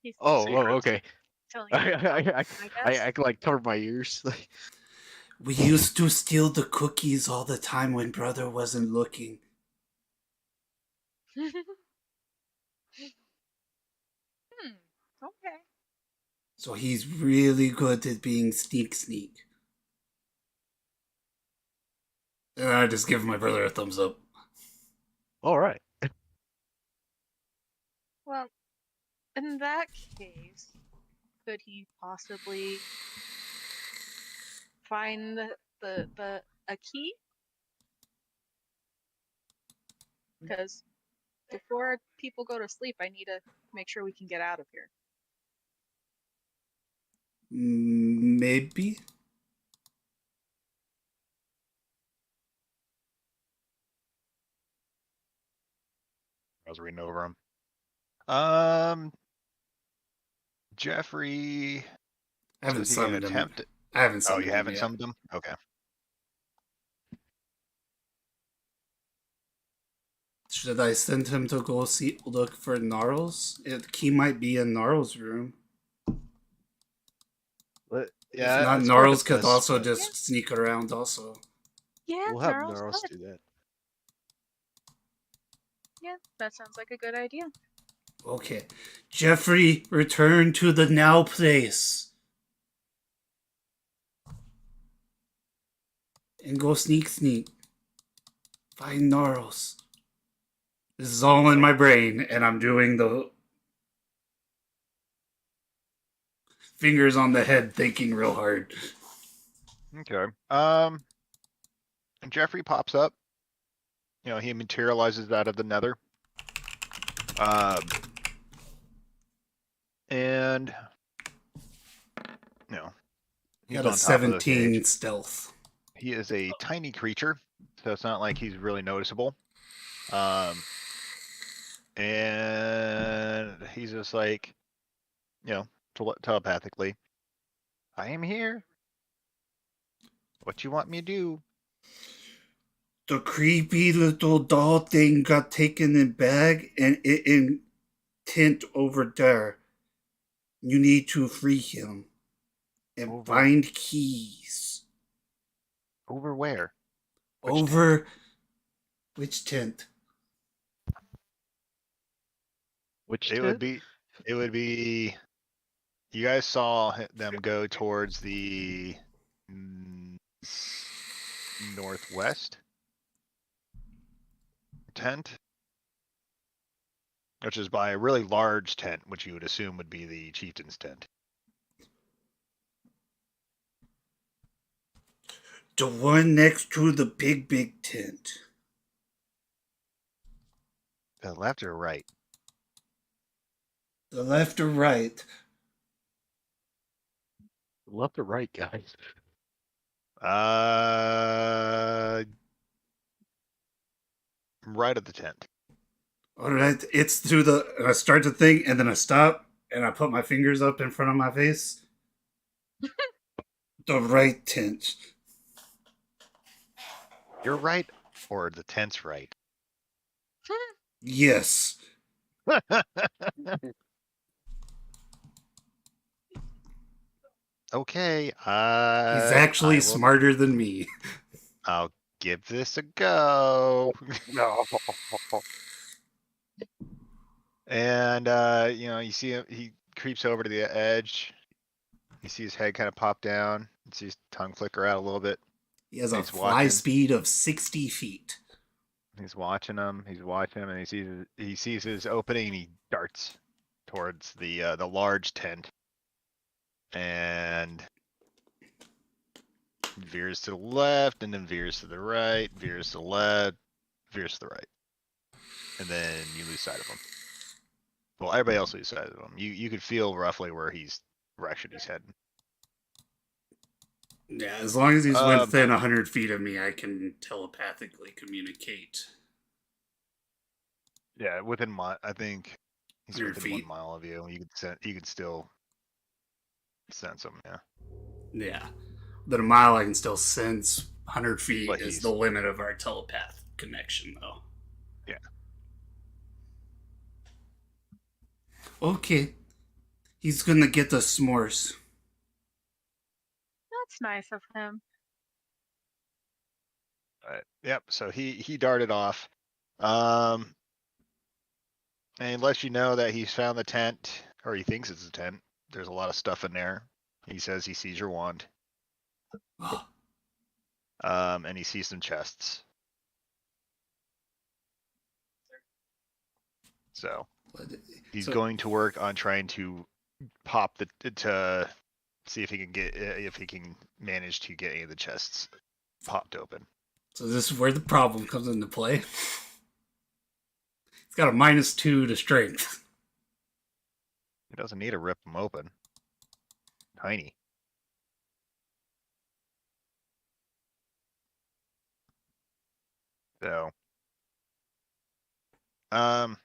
He's Oh, Secrets. okay. telling you, I guess. I can like cover my ears. Like, We used to steal the cookies all the time when brother wasn't looking. Okay. So he's really good at being sneak. And I just give my brother a thumbs up. all right. Well, in that case, could he possibly find a key? Because before people go to sleep, I need to make sure we can get out of here. Maybe? I was reading over him. Jeffrey. I haven't is he gonna summoned him. attempt it? I haven't Oh, summoned you him haven't yet. summoned him? Okay. Should I send him to go look for Gnarls? He might be in Gnarls' room. Yeah, if not, it's Gnarls probably could best, also but- just sneak around also. Yeah, We'll have Gnarls Gnarls could. do that. Yeah, that sounds like a good idea. Okay. Jeffrey, return to the now place. And go sneak. Find Gnarls. This is all in my brain, and I'm doing the fingers on the head thinking real hard. Okay. Jeffrey pops up. You know, he materializes out of the nether. And you know, he's Got on a top of the 17 cage. stealth. He is a tiny creature, so it's not like he's really noticeable. And he's just like, you know, telepathically, I am here. What you want me to do? The creepy little doll thing got taken in bag and it in tent over there. You need to free him and find keys. Over where? Over which tent? Which It would be. It would be. You guys saw them go towards the northwest tent, which is by a really large tent, which you would assume would be the chieftain's tent. The one next to the big tent. The left or right? The left or right? Left or right, guys? Right at the tent. Alright, it's through the. I start the thing and then I stop and I put my fingers up in front of my face. The right tent. You're right, or the tent's right. Yes. Okay. He's actually smarter than me. I'll give this a go. No. And you see him. He creeps over to the edge. You see his head kind of pop down. You see his tongue flicker out a little bit. He has a He's fly watching. speed of 60 feet. He's watching him. And he sees his opening. And he darts towards the large tent, and veers to the left, and then veers to the right, veers to the left, veers to the right, and then you lose sight of him. Well, everybody else loses sight of him. You could feel roughly where direction he's heading. Yeah, as long as he's within 100 feet of me, I can telepathically communicate. Yeah, I think he's 100 within feet. 1 mile of you. You could still sense him. Yeah. Yeah. Within a mile, I can still sense. 100 feet But is the limit of our telepath connection, though. Yeah. Okay. He's gonna get the s'mores. That's nice of him. Yep. So he darted off, and he lets you know that he's found the tent, or he thinks it's a tent. There's a lot of stuff in there. He says he sees your wand. And he sees some chests. So he's going to work on trying to pop to see if he can manage to get any of the chests popped open. So this is where the problem comes into play. He's got a -2 to strength. He doesn't need to rip them open. Tiny. So,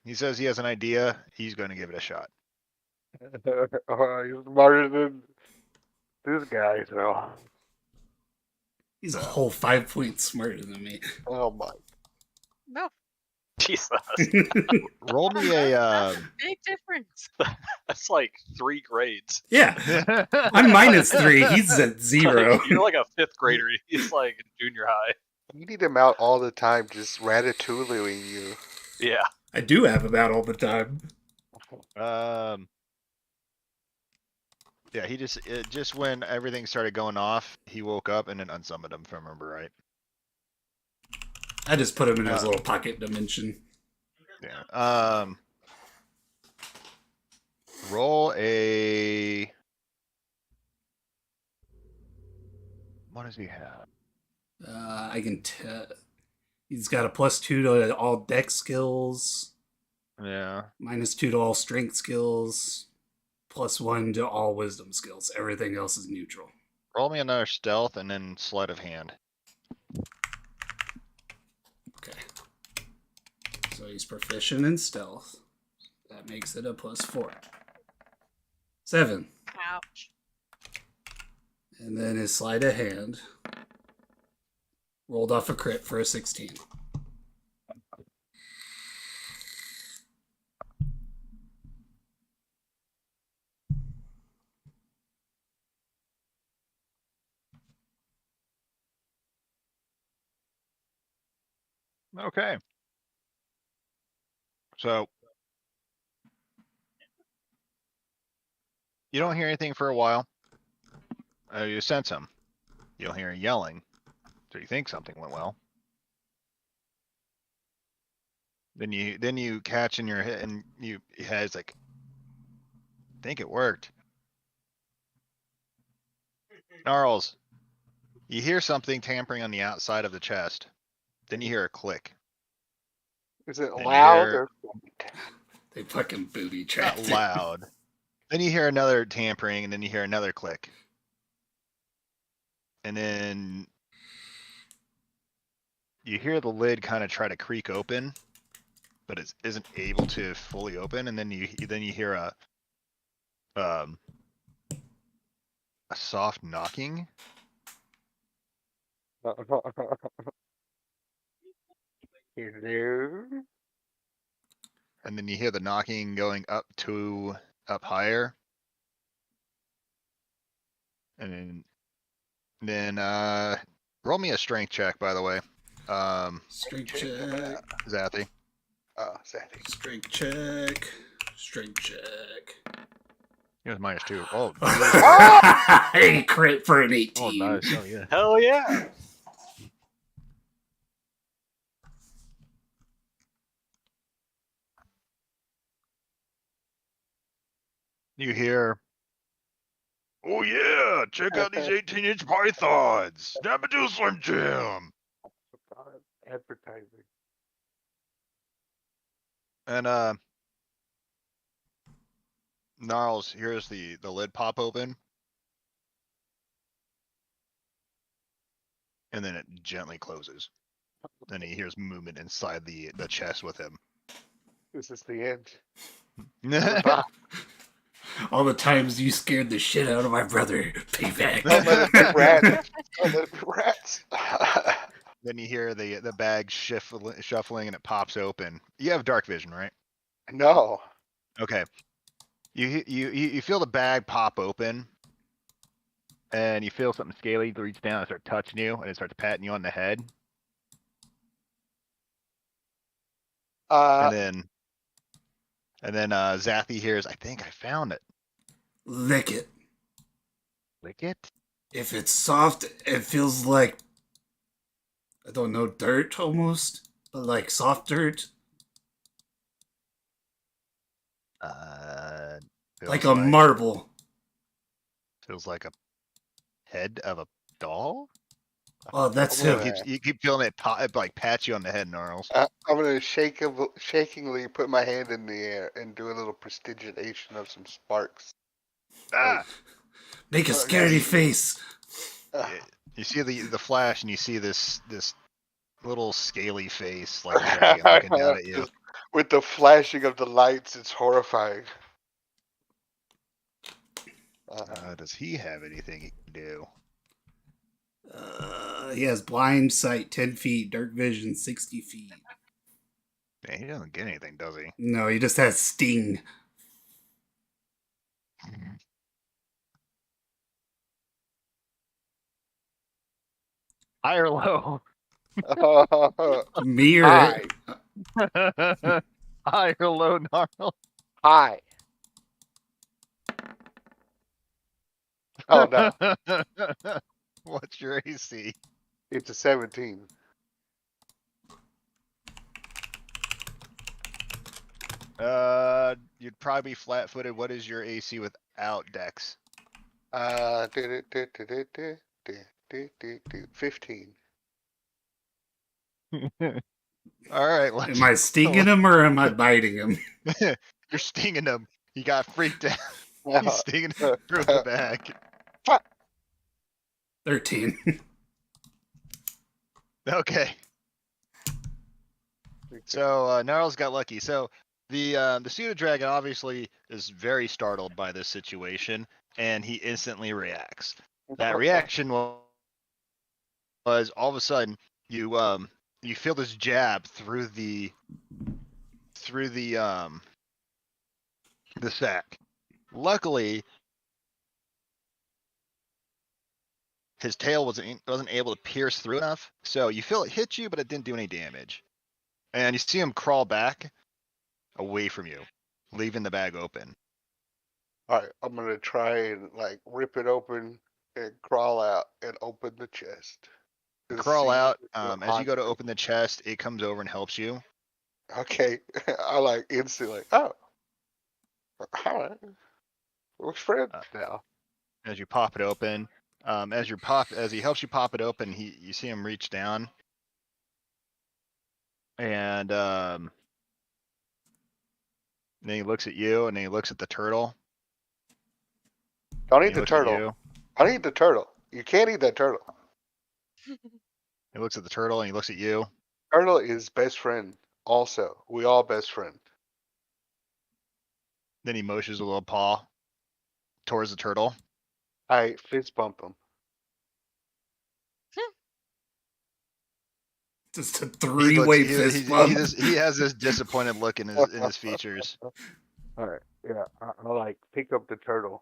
he says he has an idea. He's going to give it a shot. He's smarter than this guy, so. He's a whole 5 points smarter than me. Oh my. No, Jesus. Roll me a. big difference. That's like 3 grades. Yeah, I'm -3. He's at 0. You're like a 5th grader. He's like in junior high. You need him out all the time, just ratatouilleing you. Yeah. I do have him out all the time. Yeah, he just when everything started going off, he woke up and then unsummoned him, if I remember right. I just put him in his little pocket dimension. Yeah. Roll a. What does he have? I can tell. He's got a +2 to all dex skills. Yeah. -2 to all strength skills. +1 to all wisdom skills. Everything else is neutral. Roll me another stealth and then sleight of hand. Okay. So he's proficient in stealth. That makes it a +4. 7. Ouch. And then his sleight of hand Rolled off a crit for a 16. Okay. So you don't hear anything for a while. You sense him. You don't hear yelling, so you think something went well. Then you catch in your head, and your head's like, I think it worked. Gnarls, you hear something tampering on the outside of the chest. Then you hear a click. Is it Then loud you hear, or faint? They fucking booby not trapped it. loud. Then you hear another tampering, and then you hear another click. And then you hear the lid kind of try to creak open, but it isn't able to fully open. And then you hear a soft knocking. Hello? And then you hear the knocking going up higher. And then roll me a strength check, by the way. Strength check. Zathy. Sandy. Strength check. Strength check. He was -2. Oh, A crit for an 18. Oh, nice. Oh, yeah. Hell yeah! you hear, oh yeah, check out these 18-inch pythons. Snap into a Slim Jim. Advertising. And Gnarls hears the lid pop open. And then it gently closes. Then he hears movement inside the chest with him. Is this the end? Then All the times you scared the shit out of my brother. Payback. Don't let it be rats. Don't let it be rats. you hear the bag shuffling and it pops open. You have dark vision, right? No. Okay. You feel the bag pop open, and you feel something scaly reach down and start touching you, and it starts patting you on the head. And then Zathy hears, I think I found it. Lick it. Lick it? If it's soft, it feels like, I don't know, dirt almost, but like soft dirt. Like a marble. Feels like a head of a doll? Oh, that's him. You keep feeling it like pat you on the head, Gnarls. I'm gonna shakingly put my hand in the air and do a little prestigitation of some sparks. Ah! Make a scary face. You see the flash, and you see this little scaly face like a dragon looking down at you. With the flashing of the lights, it's horrifying. Does he have anything he can do? He has blind sight 10 feet, dark vision 60 feet. Man, he doesn't get anything, does he? No, he just has sting. High or low? Me or High. High or low, Gnarls? High. Oh no, What's your AC? it's a 17. You'd probably be flat-footed. What is your AC without Dex? 15. All right. am I stinging him or am I biting him? You're stinging him. He got freaked out. He's stinging him through the back. 13. Okay. So Gnarls got lucky. So the pseudo dragon obviously is very startled by this situation, and he instantly reacts. That reaction was all of a sudden you feel this jab through the sack. Luckily, his tail wasn't able to pierce through enough, so you feel it hit you, but it didn't do any damage. And you see him crawl back away from you, leaving the bag open. All right, I'm gonna try and like rip it open and crawl out and open the chest. to Crawl see out. what As you go to haunts open the chest, it comes over and helps you. me. Okay, I like instantly. Oh, all right, we're friends now. As you pop it open, as he helps you pop it open, you see him reach down, and then he looks at you, and then he looks at the turtle. Don't and eat he the looks at turtle. you. Don't eat the turtle. You can't eat that turtle. He looks at the turtle, and he looks at you. Turtle is best friend. Also, we all best friend. Then he motions a little paw towards the turtle. I fist bump him. Just a He three-way fist bump. he has this disappointed look in his features. All right, yeah, I like pick up the turtle.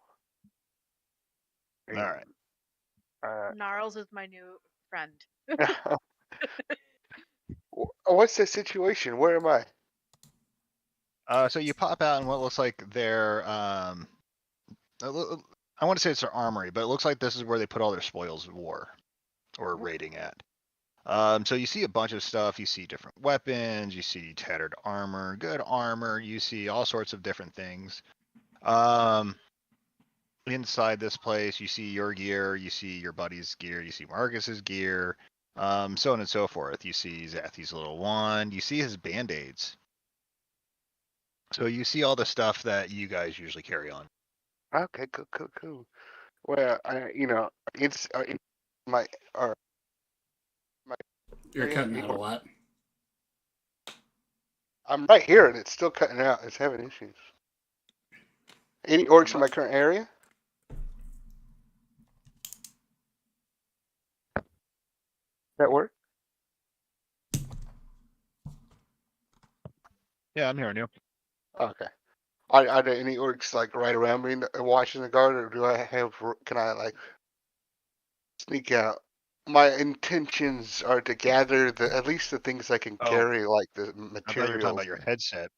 All right. Gnarls is my new friend. What's the situation? Where am I? So you pop out in what looks like their I want to say it's their armory, but it looks like this is where they put all their spoils of war or raiding at. So you see a bunch of stuff. You see different weapons. You see tattered armor, good armor. You see all sorts of different things. Inside this place, you see your gear. You see your buddy's gear. You see Marcus's gear. So on and so forth. You see Zathy's little wand. You see his band-aids. So you see all the stuff that you guys usually carry on. Okay, cool. Well, it's my You're area, cutting out a lot. I'm right here and it's still cutting out. It's having issues. Any orcs in my current area? That work? Yeah, I'm hearing you. Okay. Are there any orcs like right around me watching the guard, or can I like sneak out? My intentions are to gather at least the things I can carry, like the I thought you were talking materials. about your headset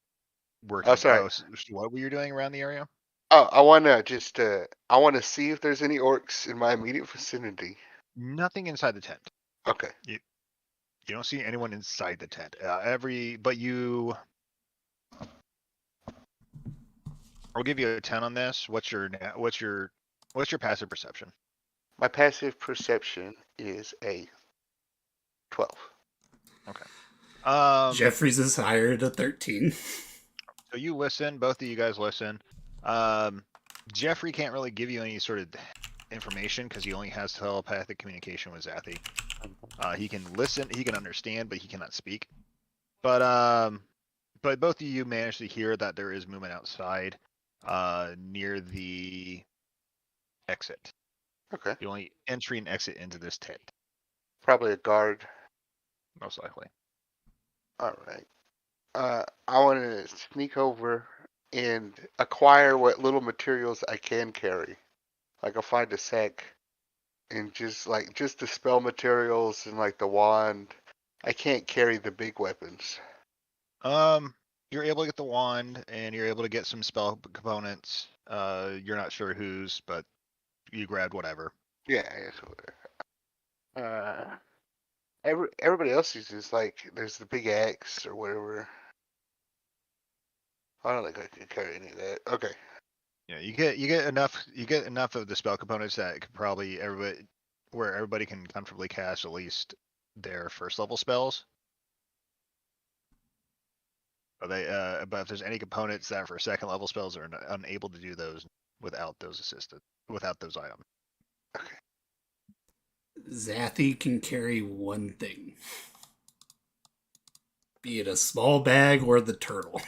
working. Oh, sorry. What were you doing around the area? Oh, I wanna see if there's any orcs in my immediate vicinity. Nothing inside the tent. Okay. You don't see anyone inside the tent. I'll give you a 10 on this. What's your passive perception? My passive perception is a 12. Jeffries is higher at a 13. So you listen. Both of you guys listen. Jeffrey can't really give you any sort of information because he only has telepathic communication with Zathy. He can listen, he can understand, but he cannot speak. But both of you managed to hear that there is movement outside, near the exit. Okay. The only entry and exit into this tent. Probably a guard. Most likely. All right. I want to sneak over and acquire what little materials I can carry. Like I'll find a sack and just the spell materials and like the wand. I can't carry the big weapons. You're able to get the wand and you're able to get some spell components. You're not sure whose, but you grabbed whatever. Yeah, whatever. Everybody else uses there's the big axe or whatever. I don't think I can carry any of that. Okay. Yeah, you get enough of the spell components that it could probably everybody can comfortably cast at least their first level spells. But if there's any components that for second level spells are unable to do those without those items. Okay. Zathy can carry one thing. Be it a small bag or the turtle.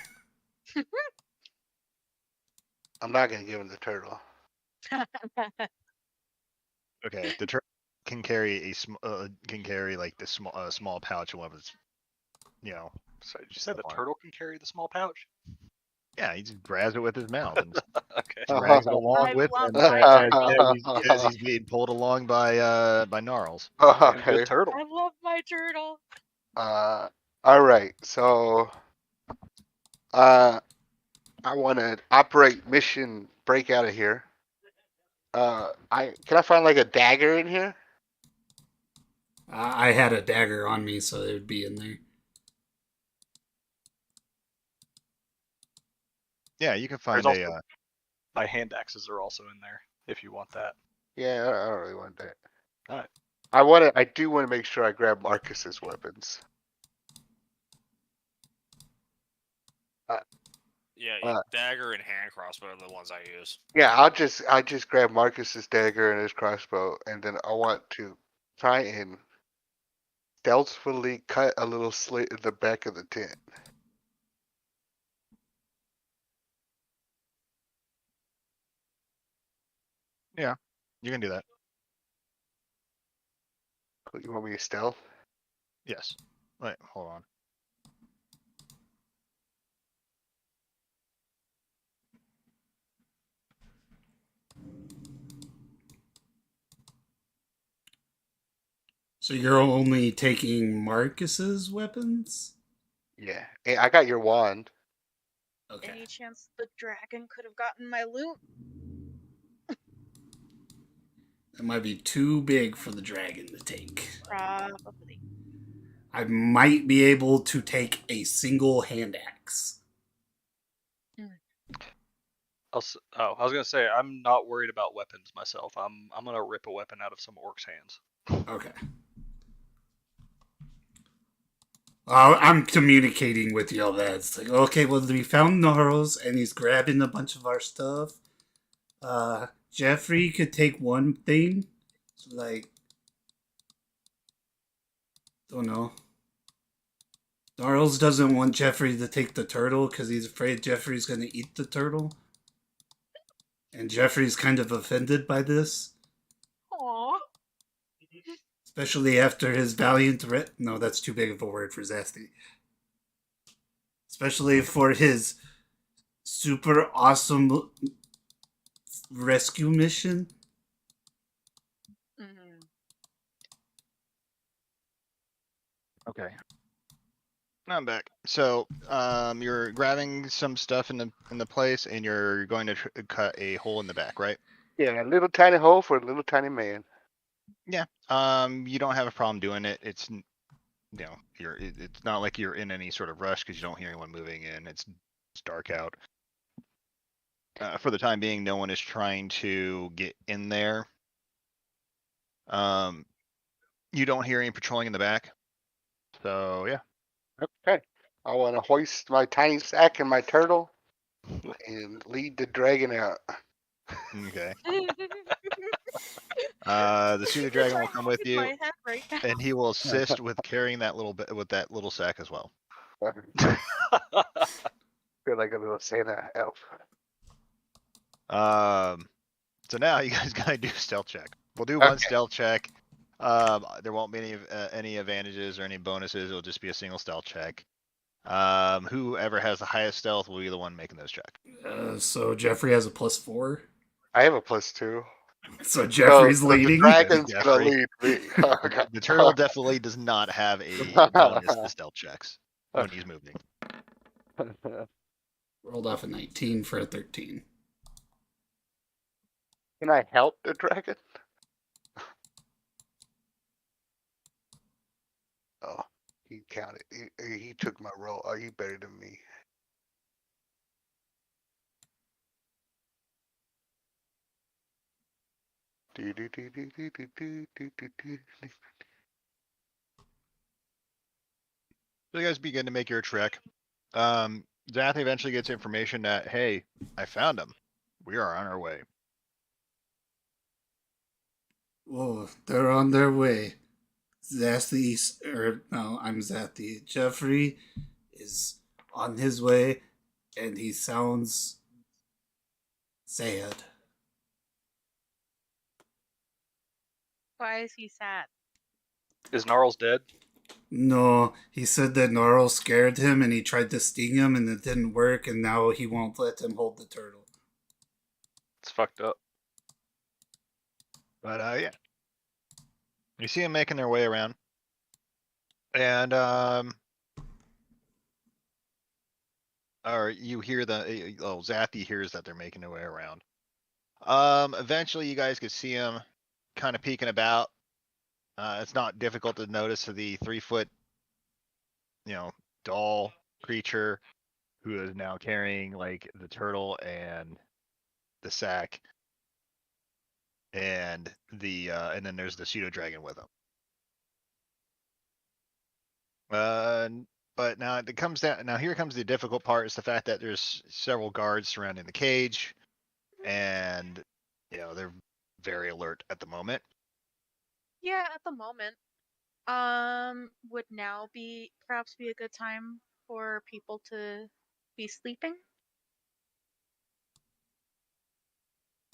I'm not gonna give him the turtle. Okay, can carry like the small pouch of one of his, So did you say the Stuff on it. turtle can carry the small pouch? Yeah, he just grabs it with his mouth and Okay. drags it along I with love him my turtle. as he's being pulled along by Gnarls. Damn Okay. good turtle. I love my turtle. All right. So, I want to operate mission break out of here. Can I find like a dagger in here? I had a dagger on me, so it would be in there. Yeah, you can find There's a. also my hand axes are also in there if you want that. Yeah, I don't really want that. Alright. I do want to make sure I grab Marcus's weapons. Yeah, dagger and hand crossbow are the ones I use. Yeah, I just grab Marcus's dagger and his crossbow, and then I want to try and stealthily cut a little slit in the back of the tent. You can do that. You want me to stealth? Yes. Wait, hold on. So you're only taking Marcus's weapons? Yeah. Hey, I got your wand. Okay. Any chance the dragon could have gotten my loot? That might be too big for the dragon to take. Probably. I might be able to take a single hand axe. I was gonna say I'm not worried about weapons myself. I'm gonna rip a weapon out of some orc's hands. Okay. I'm communicating with y'all that it's like, okay, well, we found Gnarls and he's grabbing a bunch of our stuff. Jeffrey could take one thing. So, like, don't know. Gnarls doesn't want Jeffrey to take the turtle because he's afraid Jeffrey's going to eat the turtle. And Jeffrey's kind of offended by this. Aww. Especially after his valiant no, that's too big of a word for Zesty. Especially for his super awesome rescue mission. Mm-hmm. Okay. I'm back. So, you're grabbing some stuff in the place, and you're going to cut a hole in the back, right? Yeah, a little tiny hole for a little tiny man. Yeah. You don't have a problem doing it. It's it's not like you're in any sort of rush because you don't hear anyone moving in. It's dark out. For the time being, no one is trying to get in there. You don't hear any patrolling in the back. So yeah. Okay. I want to hoist my tiny sack and my turtle and lead the dragon out. Okay. The Pseudo Dragon will come with In you, my head right now. and he will assist with carrying that little bit with that little sack as well. Feel like a little Santa elf. So now you guys gotta do a stealth check. We'll do one Okay. stealth check. There won't be any advantages or any bonuses. It'll just be a single stealth check. Whoever has the highest stealth will be the one making those checks. So Jeffrey has a +4. I have a +2. So Jeffrey's leading. The dragon's Jeffrey. gonna lead me. Okay. The turtle definitely does not have a bonus to stealth checks when he's moving. Rolled off a 19 for a 13. Can I help the dragon? Oh, he counted. He took my roll. Oh, he better than me. So you guys begin to make your trek. Zath eventually gets information that, hey, I found him. We are on our way. Oh, they're on their way. Zathi, I'm Zathi. Jeffrey is on his way, and he sounds sad. Why is he sad? Is Gnarls dead? No, he said that Gnarl scared him and he tried to sting him and it didn't work, and now he won't let him hold the turtle. It's fucked up. But yeah, you see them making their way around, and or you hear Zathy hears that they're making their way around. Eventually you guys could see them kind of peeking about. It's not difficult to notice the 3-foot, doll creature who is now carrying like the turtle and the sack, and and then there's the pseudo dragon with him. But now it comes down. Now here comes the difficult part: is the fact that there's several guards surrounding the cage, and they're very alert at the moment. Yeah, at the moment. Would now perhaps be a good time for people to be sleeping?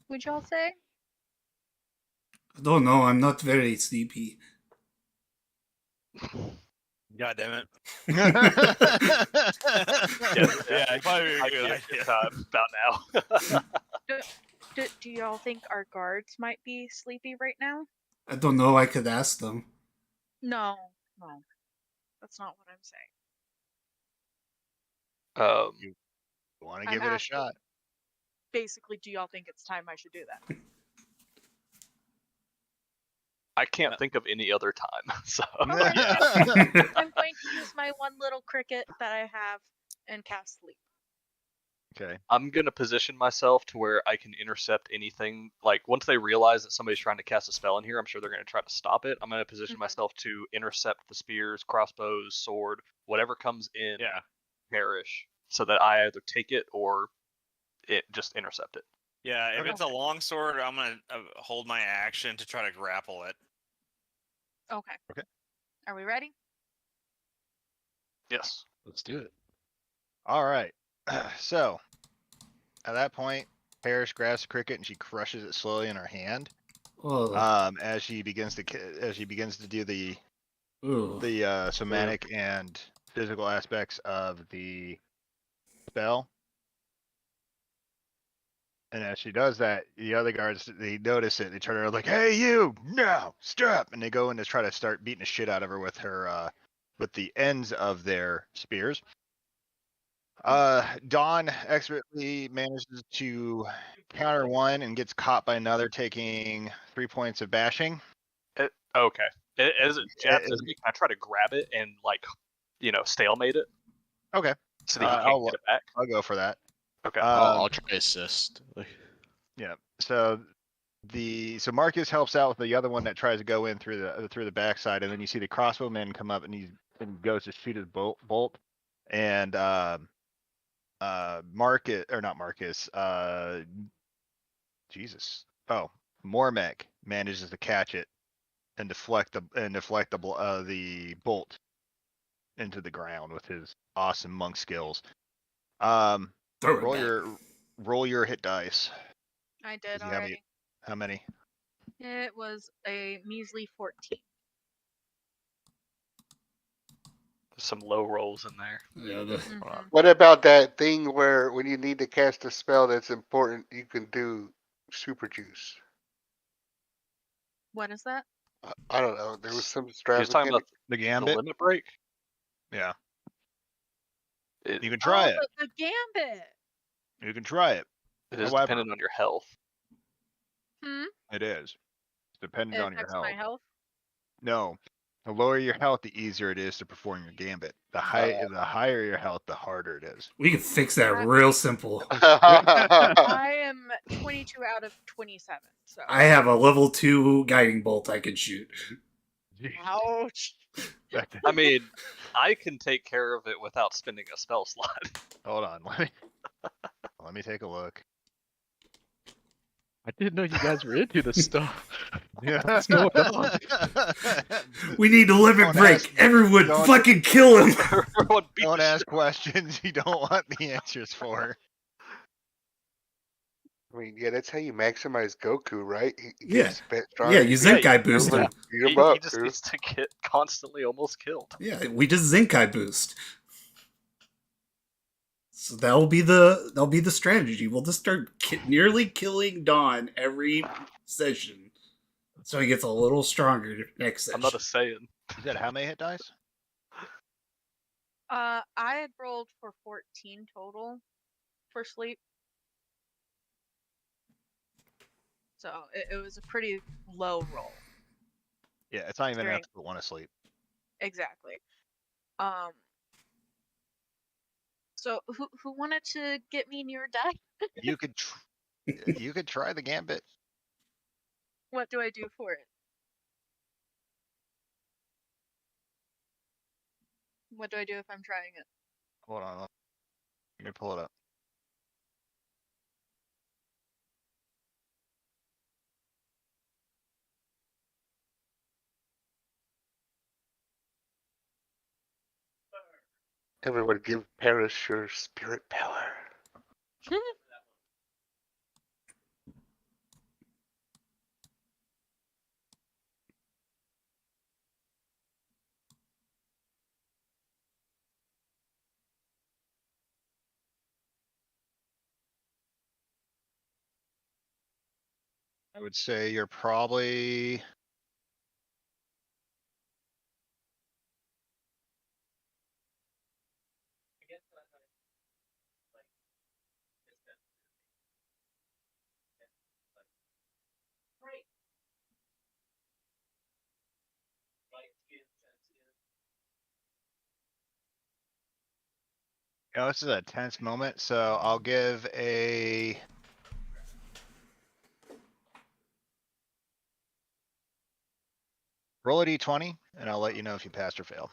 Would y'all say? I don't know, I'm not very sleepy. God damn it. Yeah, probably a I'd good be a idea. good time about now. Do y'all think our guards might be sleepy right now? I don't know, I could ask them. No, that's not what I'm saying. You want to I'm give it a asking. shot? Basically, do y'all think it's time I should do that? I can't think of any other time. So I'm going to use my one little cricket that I have and cast sleep. Okay. I'm gonna position myself to where I can intercept anything. Like once they realize that somebody's trying to cast a spell in here, I'm sure they're gonna try to stop it. I'm gonna position myself to intercept the spears, crossbows, sword, whatever comes in. Yeah. Perish, so that I either take it or it just intercept it. Yeah, if Okay. it's a long sword, I'm gonna hold my action to try to grapple it. Okay. Okay. Are we ready? Yes. Let's do it. All right. So at that point, Parrish grabs the cricket and she crushes it slowly in her hand. Oh, As she begins to do the ooh. somatic and physical aspects of the spell. And as she does that, the other guards, they notice it. They turn around like, "Hey, you! No, stop!" And they go in to try to start beating the shit out of her with with the ends of their spears. Dawn expertly manages to counter one and gets caught by another, taking 3 points of bashing. Okay. As it jabs at me, can I try to grab it and stalemate it? Okay. So that he can't get it back. I'll go for that. Okay. I'll try to assist. Yeah. So Marcus helps out with the other one that tries to go in through the backside, and then you see the crossbowman come up and he goes to shoot his bolt, and Marcus or not Marcus, Jesus. Oh, Mormek manages to catch it and deflect the bolt into the ground with his awesome monk skills. Roll your hit dice. I did Does he already. How many? It was a measly 14. Some low rolls in there. Yeah, What about that thing where when you need to cast a spell that's important, you can do super juice? What is that? I don't know. There was some He's talking extravagant. about The the gambit? limit break. Yeah. It, You can try it. The gambit. You can try it. it is However- dependent on your health. It is. It's dependent It on your affects health. my health. No. The lower your health, the easier it is to perform your gambit. The higher your health, the harder it is. we can fix that real simple. I am 22 out of 27. So. I have a level 2 guiding bolt I can shoot. Ouch. I mean, I can take care of it without spending a spell slot. Hold on, let me take a look. I didn't know you guys were into this stuff. Yeah. What's going on? We need a limit Don't break. ask- Everyone don't- fucking kill him. Everyone beat Don't the ask questions you don't want the answers for. I mean, yeah, that's how you maximize Goku, right? He Yeah. gets bit Yeah, you Zenkai boost Over him. beat him He up, just dude. needs to get constantly almost killed. Yeah, we just Zenkai boost. So that'll be the strategy. We'll just start nearly killing Dawn every session, so he gets a little stronger next session. I'm not a Saiyan. You said how many hit dice? I had rolled for 14 total for sleep. So it was a pretty low roll. Yeah, it's not even enough During- to put one asleep. Exactly. So who wanted to get me near death? You could you could try the gambit. What do I do for it? What do I do if I'm trying it? Hold on, let me pull it up. Everyone give Paris your spirit power. I would say you're probably this is a tense moment, so I'll give a roll a d20 and I'll let you know if you pass or fail.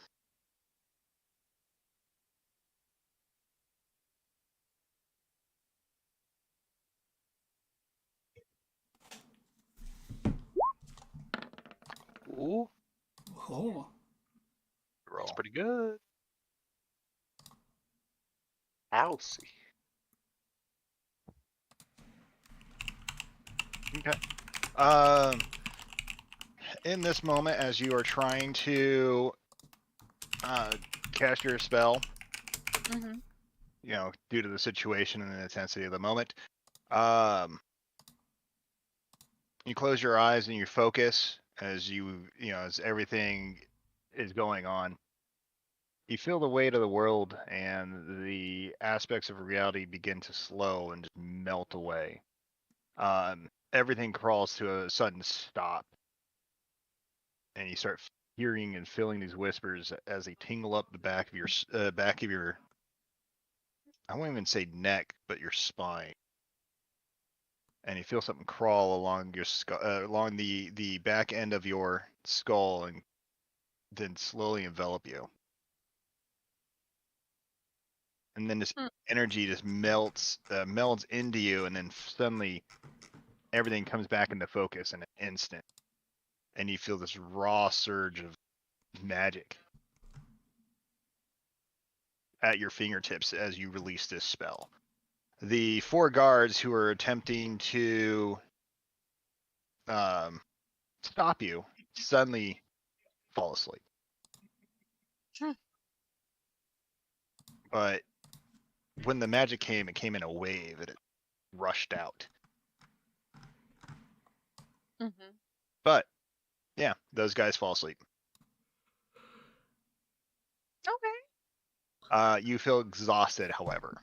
Ooh, Oh, Roll. that's pretty good. I'll see. Okay. In this moment, as you are trying to cast your spell, Mm-hmm. you know, due to the situation and the intensity of the moment, you close your eyes and you focus as as everything is going on. You feel the weight of the world and the aspects of reality begin to slow and just melt away. Everything crawls to a sudden stop, and you start hearing and feeling these whispers as they tingle up the back of your I won't even say neck, but your spine. And you feel something crawl along your along the back end of your skull, and then slowly envelop you. And then this energy just melds into you, and then suddenly everything comes back into focus in an instant, and you feel this raw surge of magic at your fingertips as you release this spell. The 4 guards who are attempting to stop you suddenly fall asleep. But when the magic came, it came in a wave and it rushed out. Mm-hmm. But yeah, those guys fall asleep. Okay. You feel exhausted, however.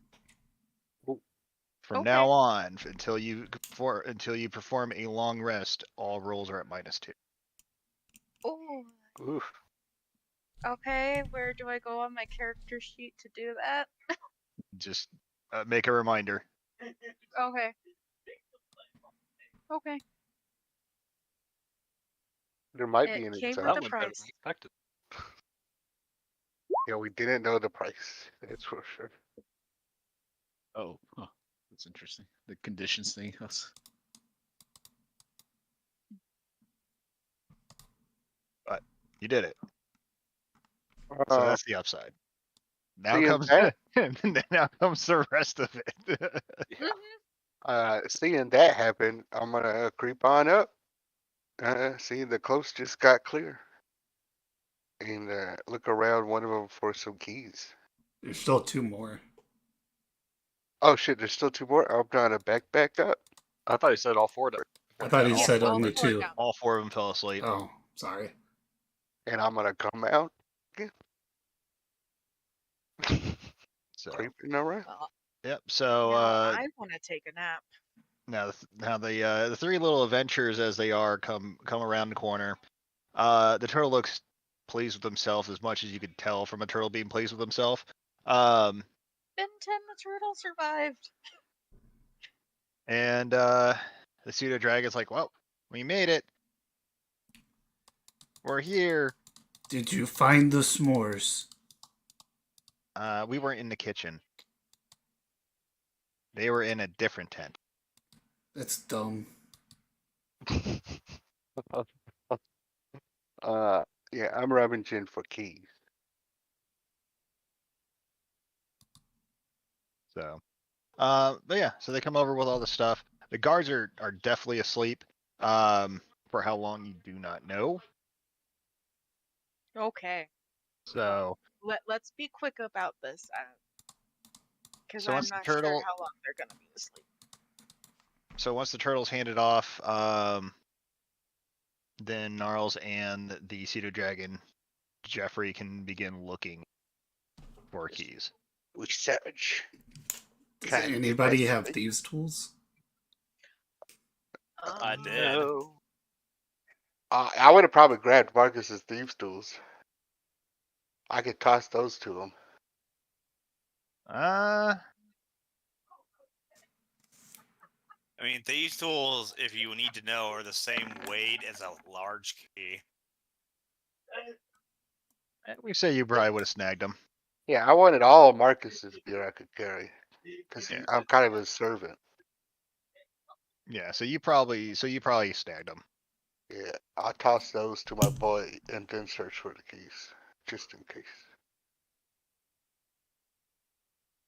From Okay. now on, until you perform a long rest, all rolls are at -2. Oh. Oof. Okay. Where do I go on my character sheet to do that? Just make a reminder. Okay. Okay. There might be It an came exception. with a That went better price. than expected. Yeah, we didn't know the price. That's for sure. Oh, huh. That's interesting. The conditions thing. But you did it. So Uh, that's the upside. Now seeing comes that, now comes the rest of it. Mm-hmm. Seeing that happen, I'm gonna creep on up. See, the coast just got clear. And look around one of them for some keys. There's still 2 more. Oh shit, there's still 2 more? I'm trying to back up. I thought he said all 4 of them. I thought he Yeah, said all only 4 2. down. All 4 of them fell asleep. Oh, sorry. And I'm gonna come out, So creeping around. yep. So Now I want to take a nap. now the 3 little adventurers, as they are, come around the corner. The turtle looks pleased with himself, as much as you could tell from a turtle being pleased with himself. Ben 10, the turtle survived. And the pseudo dragon's like, well, we made it. We're here. Did you find the s'mores? We weren't in the kitchen. They were in a different tent. That's dumb. Yeah, I'm rummaging for keys. So, but yeah, so they come over with all the stuff. The guards are definitely asleep. For how long you do not know. Okay. So, Let's be quick about this, because So I'm once the not sure turtle- how long they're gonna be asleep. so once the turtle's handed off, then Gnarls and the pseudo dragon Jeffrey can begin looking for keys. We savage. Does Can't be anybody nice, have right? thieves' tools? I did. No. I would have probably grabbed Marcus's thieves' tools. I could toss those to him. Uh, I mean, these tools, if you need to know, are the same weight as a large key. we say you probably would have snagged them. Yeah, I wanted all of Marcus's gear I could carry. Because Yeah. I'm kind of his servant. Yeah, so you probably snagged them. Yeah, I'll toss those to my boy and then search for the keys. Just in case.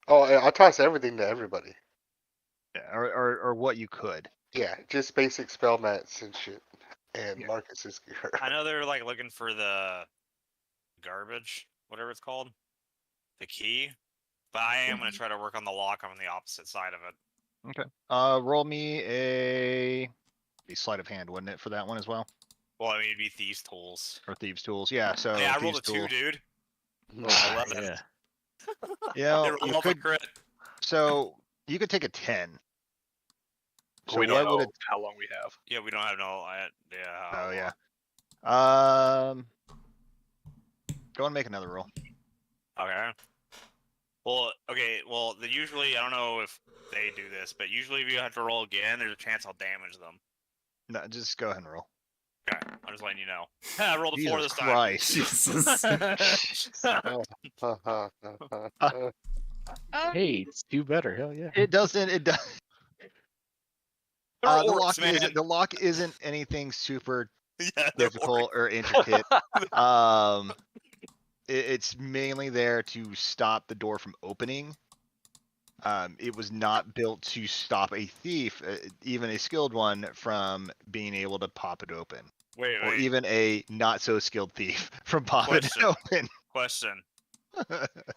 Oh, I'll toss everything to everybody. Yeah, or what you could. Yeah, just basic spell mats and shit. And Yeah. Marcus's gear. I know they're like looking for the garbage, whatever it's called, the key. But I am gonna try to work on the lock on the opposite side of it. Okay. Roll me a sleight of hand, wouldn't it, for that one as well? Well, I mean, it'd be thieves' tools. Or thieves' tools? Yeah. So Yeah, I rolled thieves' a 2, tool. dude. Nice. 11. Yeah. Yeah, They rolled you off a could. crit. So you could take a 10. So We don't what would know it? how long we have. Yeah, we don't have no. Oh yeah. Go and make another roll. Okay. Well, okay. Well, usually I don't know if they do this, but usually if you have to roll again, there's a chance I'll damage them. No, just go ahead and roll. Okay, I'm just letting you know. I rolled a 4 Jesus this time. Christ. Jesus. Hey, it's 2 better. Hell yeah. It doesn't. It does. They're The orcs, lock man. isn't anything super Yeah, they're difficult or intricate. It's mainly there to stop the door from opening. It was not built to stop a thief, even a skilled one, from being able to pop it open, Wait, or wait. even a not so skilled thief from popping Question. it open. Question.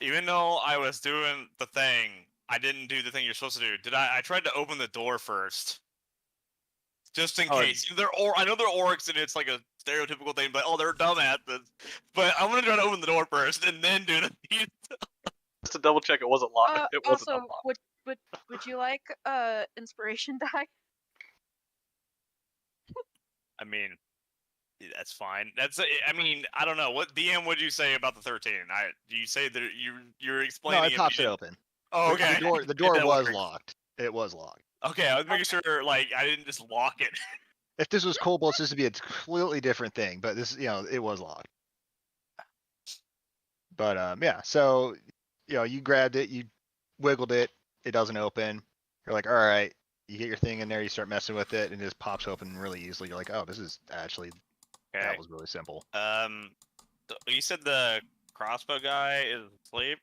Even though I was doing the thing, I didn't do the thing you're supposed to do. I tried to open the door first. Just in case. I know they're orcs and it's like a stereotypical thing, but they're dumbasses. But I'm gonna try to open the door first and then do the Just to double check, it wasn't locked. It wasn't Also, unlocked. would you like inspiration die? I mean, that's fine. I mean, I don't know. What DM would you say about the 13? Do you say that you're No, explaining? it pops it open. Oh, okay. The door That was works. locked. It was locked. Okay, I was making sure, like, I didn't just lock it. If this was Kobolds, this would be a completely different thing. But this, it was locked. But yeah. So, you grabbed it, you wiggled it, it doesn't open. You're like, all right. You get your thing in there, you start messing with it, and it just pops open really easily. You're like, oh, this is actually Okay. that was really simple. You said the crossbow guy is asleep?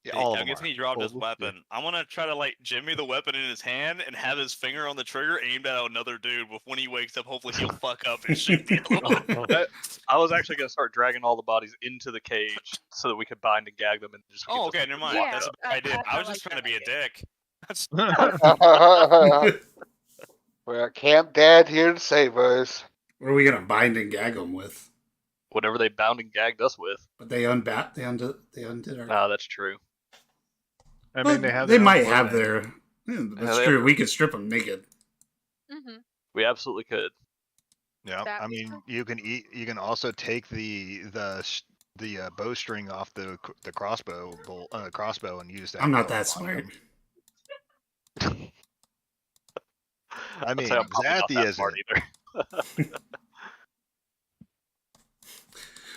Yeah, all of I them guess are. he dropped his All of them, weapon. I'm gonna try to like jimmy the weapon in his hand and have his finger on the trigger aimed at another dude. But when he wakes up, hopefully he'll fuck up and shoot the other one. I was actually gonna start dragging all the bodies into the cage so that we could bind and gag them and just. Oh, keep okay, this never mind. Yeah, That's a bad idea. I was like just trying to that be a idea. dick. That's Well, Camp Dad here to save us. What are we gonna bind and gag them with? Whatever they bound and gagged us with. But they undid our. No, that's true. I Well, mean, they have. they their own might have clothing. their. Yeah, that's they true. have- We could strip them naked. Mm-hmm. We absolutely could. Yeah, That I was mean, true. you can eat. You can also take the bowstring off the crossbow and use that. I'm not to that lock smart. them. I mean, I'd say I'm probably not Zathy that smart isn't. either.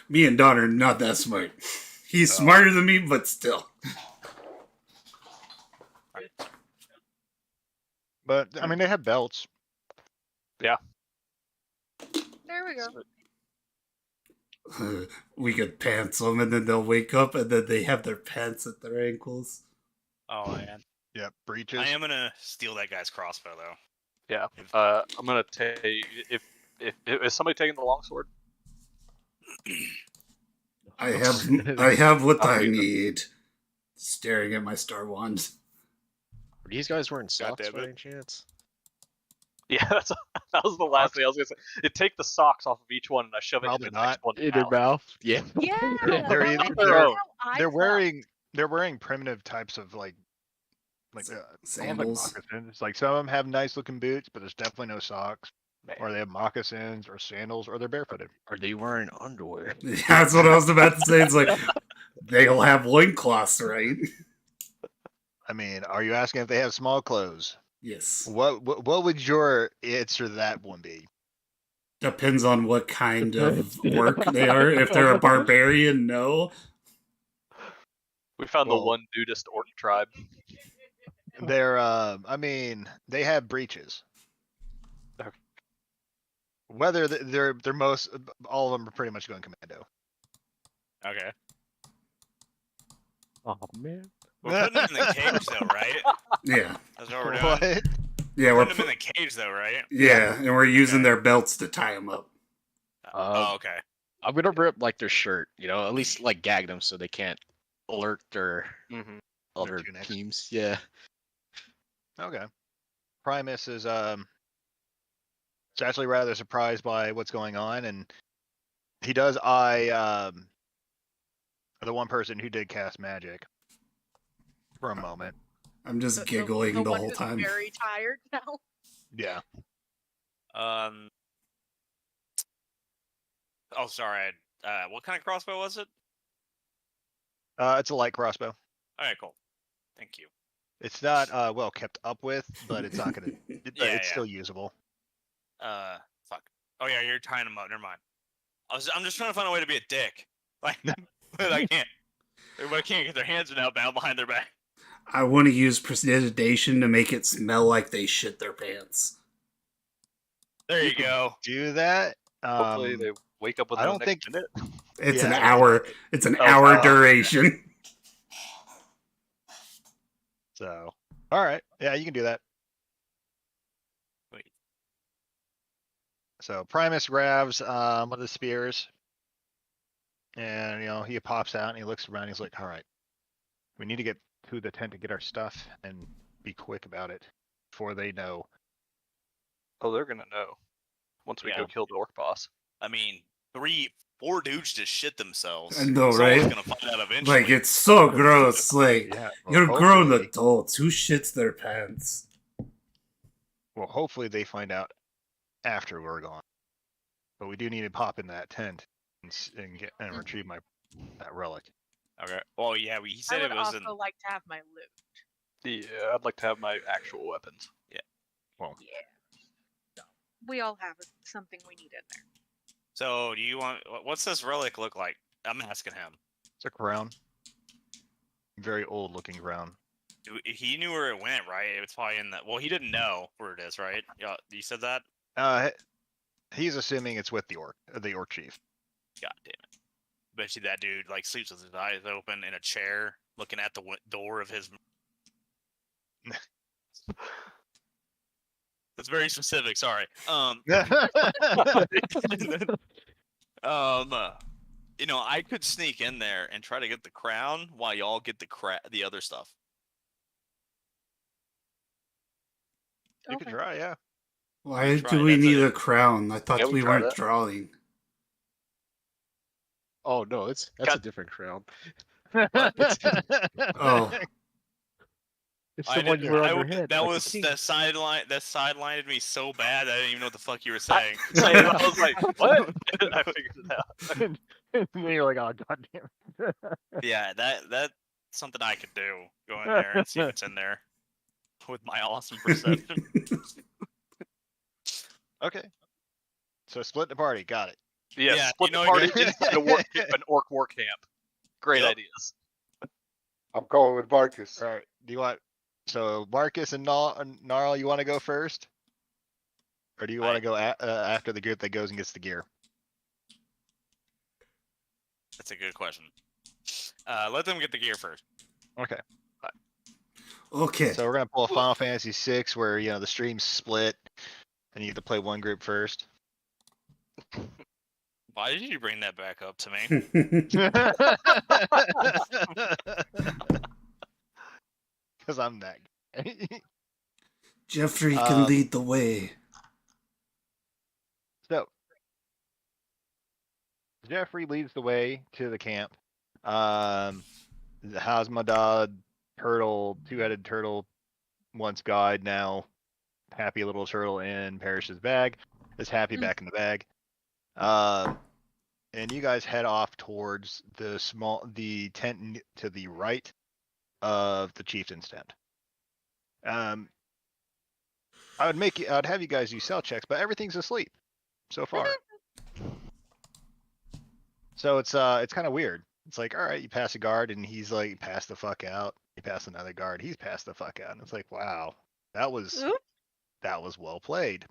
Me and Don are not that smart. He's Oh. smarter than me, but still. But I mean, they have belts. There we go. We could pants them, and then they'll wake up, and then they have their pants at their ankles. oh man. Yep, breeches. I am gonna steal that guy's crossbow though. Yeah. I'm gonna take if is somebody taking the longsword? I have what I'll I leave them. need. Staring at my star wand. Are these guys wearing socks damn by it. any chance? Yeah, that was the last thing I was gonna say. You take the socks off of each one and I shove Probably it in the next not. one's In their mouth. mouth? Yeah. Yeah, They're that's either- how I They're felt. wearing primitive types of like some have, like Sandals. moccasins. Like some of them have nice looking boots, but there's definitely no socks. Or they have moccasins or sandals, or they're barefooted. Are they wearing underwear? Yeah, that's what I was about to say. It's like they'll have loincloths, right? I mean, are you asking if they have small clothes? Yes. What would your answer to that one be? Depends on what kind of orc they are. If they're a barbarian, no. We found Well- the one nudist orc tribe. They're I mean, they have breeches. Okay. Whether they're most all of them are pretty much going commando. Okay. Oh man. We're putting him in the cage though, right? Yeah. That's what we're doing. What? Yeah, We're we're putting him in the cage though, right? yeah, and we're using Okay. their belts to tie them up. Oh, okay. I'm gonna rip like their shirt, at least like gag them so they can't alert their Mm-hmm. other tunics. teams. Yeah. Okay. Primus is actually rather surprised by what's going on, and he does eye the one person who did cast magic for a moment. I'm just giggling the one whole who's time. Very tired now. Yeah. Oh, sorry. What kind of crossbow was it? It's a light crossbow. All right, cool. Thank you. It's not well kept up with, but it's not gonna. It's Yeah. still usable. Fuck. Oh yeah, you're tying them up. Never mind. I'm just trying to find a way to be a dick. Like, but I can't. Everybody can't get their hands now bound behind their back. I want to use prestidigitation to make it smell like they shit their pants. There you go. Do that. Hopefully they wake up with I no don't next think- minute. It's an Yeah. hour. It's an Oh, hour wow. duration. So, all right, yeah, you can do that. Wait. So Primus grabs one of the spears, and he pops out and he looks around. He's like, "All right, we need to get to the tent to get our stuff and be quick about it before they know." Oh, they're gonna know once we Yeah. go kill the orc boss. I mean, 4 dudes just shit themselves. I know, Someone's right? gonna find out eventually. Like, it's so gross. Like, Yeah, you're grown hopefully- adults. Who shits their pants? Well, hopefully they find out after we're gone. But we do need to pop in that tent and get and retrieve that relic. Okay. Well, yeah, he I said would it was also in. like to have my loot. Yeah, I'd like to have my actual weapons. Well, Yeah. We all have something we need in there. So, do you want? What's this relic look like? I'm asking him. it's a crown. Very old looking crown. He knew where it went, right? It's probably in that. Well, he didn't know where it is, right? Yeah, you said that. He's assuming it's with the orc chief. God damn it. Bet you that dude like sleeps with his eyes open in a chair, looking at the door of his. That's very specific. Sorry. You know, I could sneak in there and try to get the crown while y'all get the other stuff. You Okay. can try, yeah. Why Try, do we that's need it. a crown? I thought Yeah, we we try weren't that. drawing. Oh no, that's a different crown. What? Oh, It's I the one didn't. you wear on I your w- head. that like a was king. that sideline. That sidelined me so bad I didn't even know what the fuck you were saying. Same. I was like, what? I figured it out. And then you're like, oh goddamn. Yeah, that's something I could do. Go in there and see what's in there with my awesome perception. Okay. So split the party. Got it. Yes, Yeah, split you the know party you're- inside an orc war camp. Great Yep. ideas. I'm going with Marcus. All right. Do you want? So Marcus and Gnarl, you want to go first, or do you want to go after the group that goes and gets the gear? That's a good question. Let them get the gear first. Okay. okay. So we're gonna pull a Final Fantasy VI where the stream's split, and you get to play one group first. Why did you bring that back up to me? Because I'm that guy. Jeffrey can Um, lead the way. So Jeffrey leads the way to the camp. The Hazmadad turtle, two-headed turtle, once god, now happy little turtle in Parrish's bag, is happy back in the bag. And you guys head off towards the tent to the right of the chieftain's tent. I'd have you guys do stealth checks, but everything's asleep so far. So it's kind of weird. It's like, all right, you pass a guard and he's like passed the fuck out. You pass another guard, he's passed the fuck out. And it's like, wow, that was well played.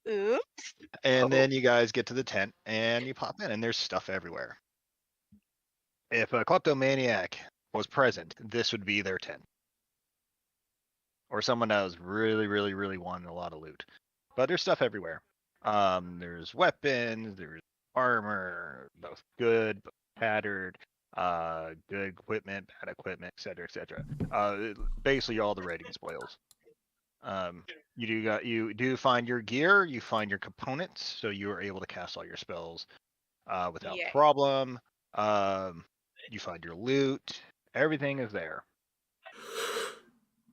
Oops. And then you guys get to the tent and you pop in and there's stuff everywhere. If a kleptomaniac was present, this would be their tent. Or someone that was really, really, really wanting a lot of loot. But there's stuff everywhere. There's weapons, there's armor, both good, but tattered, good equipment, bad equipment, etc., etc. Basically all the rating spoils. You do find your gear, you find your components, so you are able to cast all your spells without Yay. problem. You find your loot, everything is there.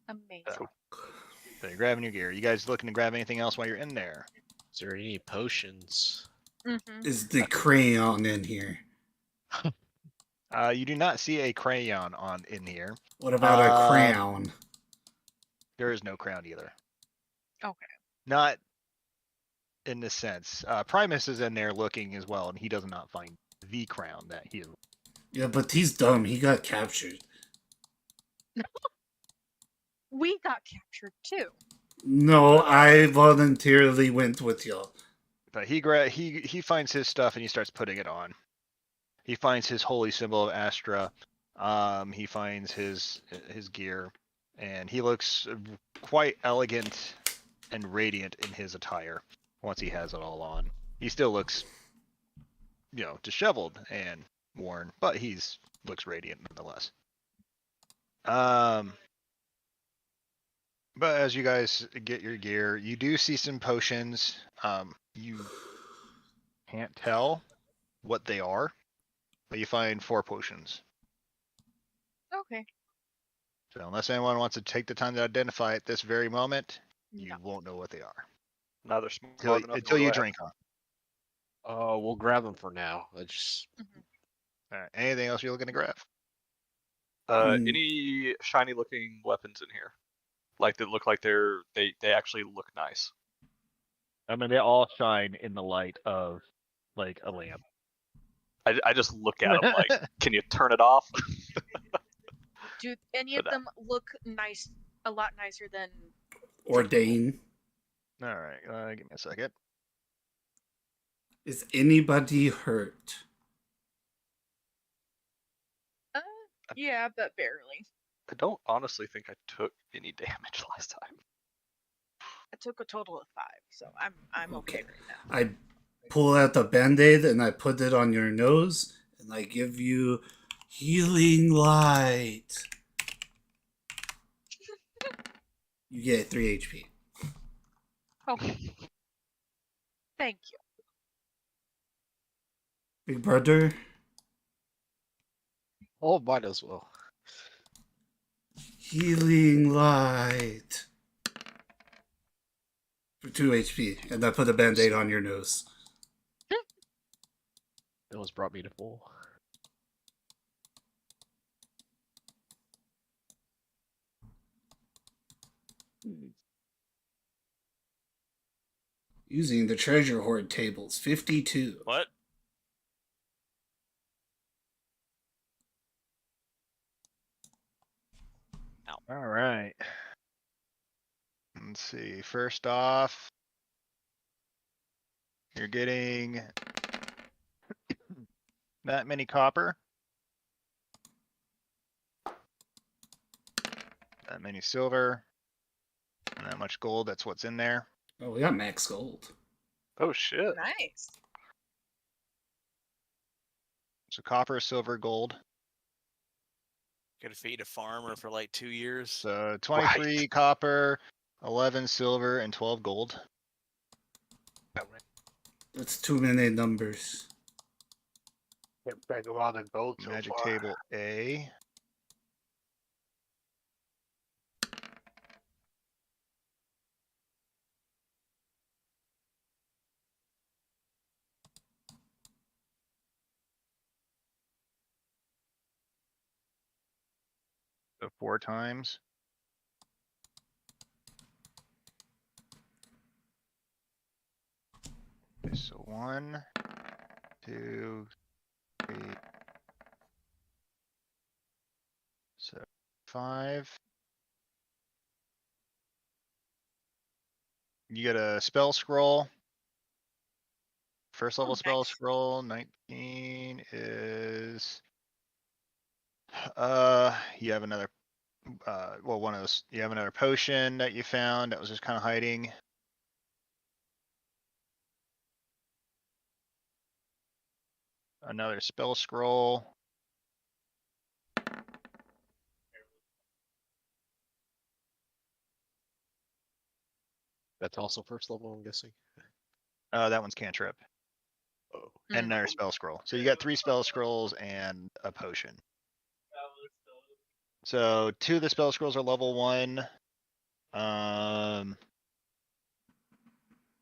Amazing. So you're grabbing your gear. You guys looking to grab anything else while you're in there? Is there any potions? Mm-hmm. Is the crayon in here? You do not see a crayon in here. What about a crown? There is no crown either. Okay. Not in this sense. Primus is in there looking as well, and he does not find the crown that he is. Yeah, but he's dumb. He got captured. We got captured too. No, I voluntarily went with y'all. But he finds his stuff and he starts putting it on. He finds his holy symbol of Astra. He finds his gear, and he looks quite elegant and radiant in his attire once he has it all on. He still looks, disheveled and worn, but looks radiant nonetheless. But as you guys get your gear, you do see some potions. You can't tell what they are, but you find 4 potions. Okay. So unless anyone wants to take the time to identify at this very moment, you No. won't know what they are Neither smart until enough you nor drink them. We'll grab them for now. Let's just... All right. Anything else you're looking to grab? Any shiny looking weapons in here? Like that look like they actually look nice. I mean, they all shine in the light of like a lamp. I just look at them like, can you turn it off? Do any of them look nice? A lot nicer than Ordain. All right. Give me a second. Is anybody hurt? Yeah, but barely. I don't honestly think I took any damage last time. I took a total of 5, so I'm okay right now. I pull out the band-aid and I put it on your nose and I give you healing light. You get 3 HP. Okay. Thank you. Big brother, Oh, might as well. healing light. For 2 HP. And I put a band-aid on your nose. It almost brought me to full. Using the treasure hoard tables, 52. What? All right. Let's see. First off, you're getting that many copper, that many silver, and that much gold. That's what's in there. Oh, we got max gold. Oh shit. Nice. So copper, silver, gold. Gotta feed a farmer for like 2 years. So 23 copper, 11 silver, and 12 gold. That's too many numbers. Can't bag a lot of gold so Magic far. table A. So 4 times. Okay, so 1, 2, 3, so 5. You get a spell scroll. First level spell nice. scroll, 19 is you have another well, one of those, you have another potion that you found that was just kind of hiding. Another spell scroll. That's also first level, I'm guessing. That one's cantrip. Oh. And another spell scroll. So you got 3 spell scrolls and a potion. So 2 of the spell scrolls are level 1.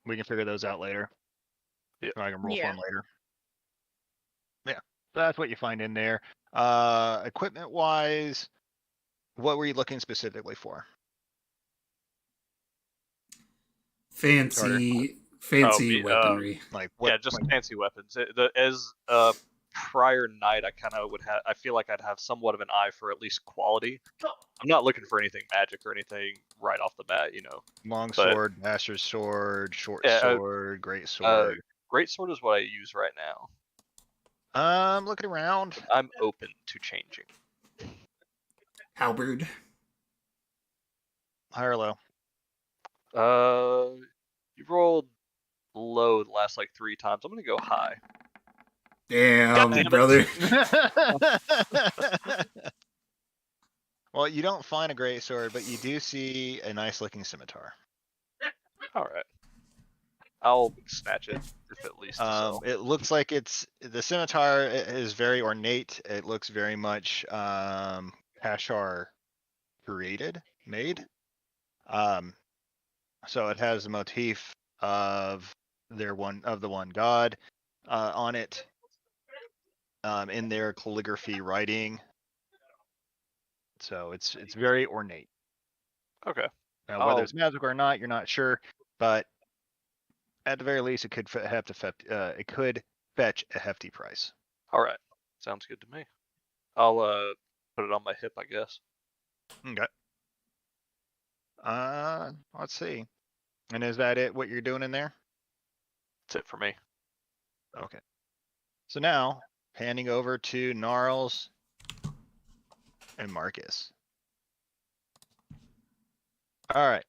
We can figure those out later. Yeah. Or I can roll for Yeah. them later. Yeah, so that's what you find in there. Equipment wise, what were you looking specifically for? Fancy weaponry. Like what? Yeah, just like, fancy weapons. As prior night, I kind of would have. I feel like I'd have somewhat of an eye for at least quality. I'm not looking for anything magic or anything right off the bat, you know. long but- sword, master's sword, short Yeah, sword, great sword. Great sword is what I use right now. Looking around. I'm open to changing. Halberd. High or low? You rolled low the last like 3 times. I'm gonna go high. Damn, damn it. brother. Well, you don't find a great sword, but you do see a nice looking scimitar. All right. I'll snatch it if at least. It looks like the scimitar is very ornate. It looks very much Kashar made. So it has the motif of the one god on it, in their calligraphy writing. So it's very ornate. Okay. Whether it's magic or not, you're not sure, but at the very least, it could it could fetch a hefty price. All right. Sounds good to me. I'll put it on my hip, I guess. Okay. Let's see. And is that it? What you're doing in there? That's it for me. Okay. So now, handing over to Gnarls. and Marcus. All right.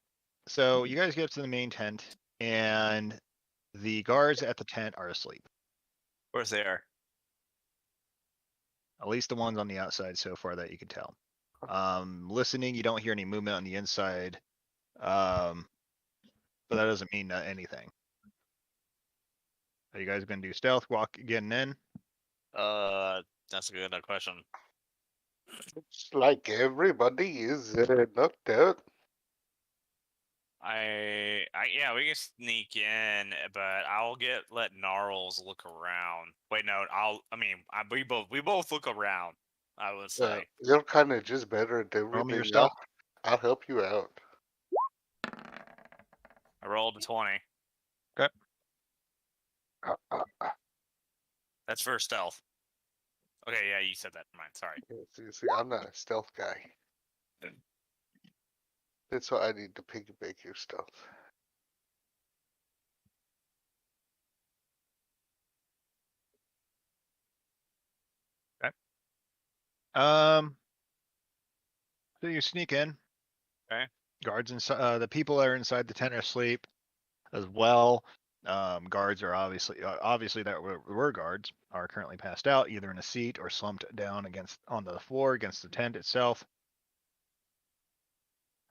So you guys get up to the main tent, and the guards at the tent are asleep. Of course they are. At least the ones on the outside so far that you can tell. Listening, you don't hear any movement on the inside. But that doesn't mean anything. Are you guys gonna do stealth walk getting in? That's a good question. It's like everybody is knocked out. Yeah, we can sneak in, but I'll let Gnarls look around. Wait, no, we both look around. I would say. You're kind of just better at Roll me your everything. stealth. I'll help you out. I rolled a 20. Okay. That's for stealth. Okay, yeah, you said that. Mine. Sorry. See, I'm not a stealth guy. That's why I need to piggyback your stealth. So you sneak in. Okay. Guards inside. The people that are inside the tent are asleep as well. Guards are obviously that were guards are currently passed out, either in a seat or slumped down on the floor against the tent itself.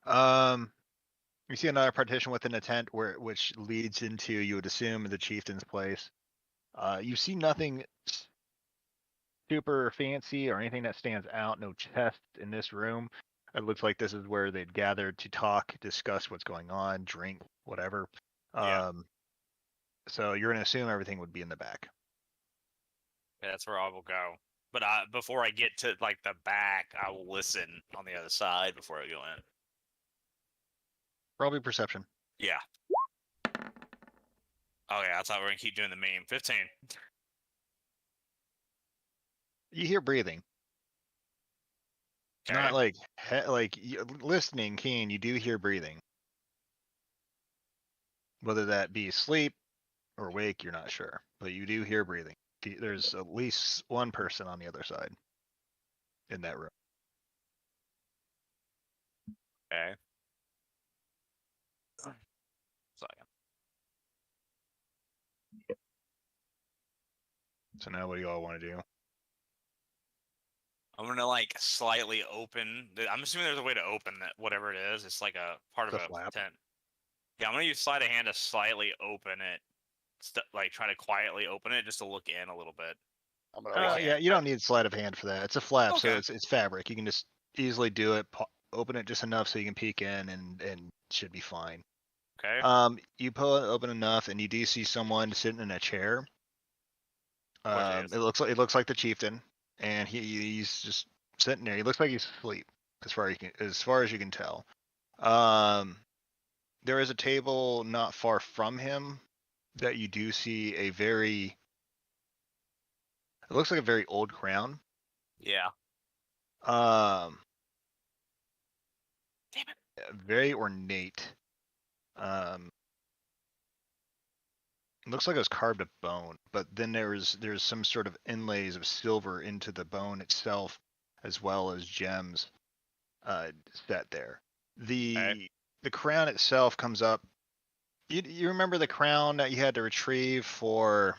You see another partition within the tent which leads into, you would assume, the chieftain's place. You see nothing super fancy or anything that stands out. No chests in this room. It looks like this is where they'd gathered to talk, discuss what's going on, drink, whatever. Yeah. So you're gonna assume everything would be in the back. Yeah, that's where I will go. But before I get to like the back, I will listen on the other side before I go in. Probably perception. Yeah. Okay, I thought we were gonna keep doing the meme. 15. You hear breathing. Okay. Not listening, keen. You do hear breathing. Whether that be sleep or wake, you're not sure, but you do hear breathing. There's at least one person on the other side in that room. Okay. Second. So now what do you all want to do? I'm gonna like slightly open. I'm assuming there's a way to open that whatever it is. It's like a part of a flap. tent. Yeah, I'm gonna use sleight of hand to slightly open it. Like try to quietly open it just to look in a little bit. Yeah, you don't need sleight of hand for that. It's a flap, Okay. so it's fabric. You can just easily do it. Open it just enough so you can peek in, and should be fine. Okay. You pull it open enough, and you do see someone sitting in a chair. It looks like the chieftain, and he's just sitting there. He looks like he's asleep, as far as you can tell. There is a table not far from him that you do see it looks like a very old crown. Yeah. Damn it. Very ornate. It looks like it was carved of bone, but then there's some sort of inlays of silver into the bone itself, as well as gems set there. The crown itself comes up. You remember the crown that you had to retrieve for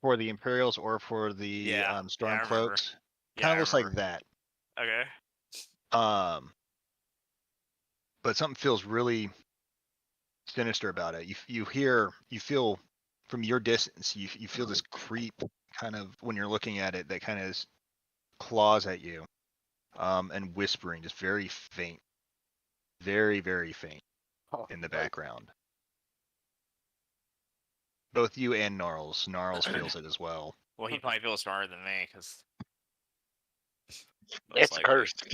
the Imperials or for the Stormcloaks? Kind of looks like that. Okay. But something feels really sinister about it. You feel from your distance, you feel this creep kind of when you're looking at it that kind of claws at you, and whispering, just very faint, very, very faint in the background. Both you and Gnarls feels it as well. Well, he probably feels smarter than me because It's cursed.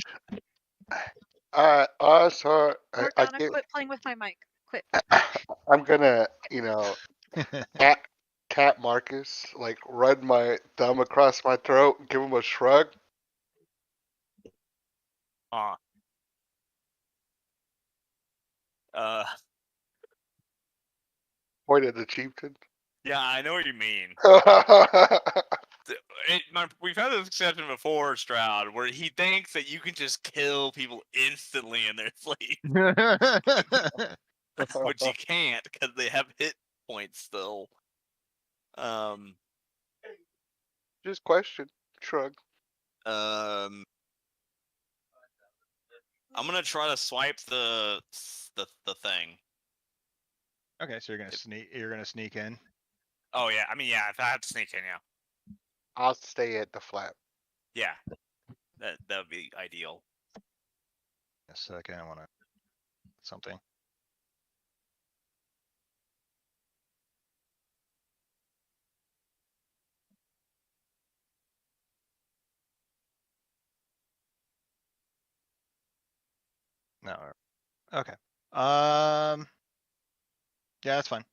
So I Morgana, quit playing with my mic. Quit. I'm gonna, tap Marcus, like run my thumb across my throat and give him a shrug. Point at the chieftain. Yeah, I know what you mean. we've had this exception before, Stroud, where he thinks that you can just kill people instantly in their sleep, which you can't because they have hit points still. Just question. Shrug. I'm gonna try to swipe the thing. Okay, so you're gonna sneak in. Oh yeah, I mean yeah, if I have to sneak in, yeah, I'll stay at the flap. yeah, that would be ideal. A second, I want to something. No. Okay. Yeah, that's fine.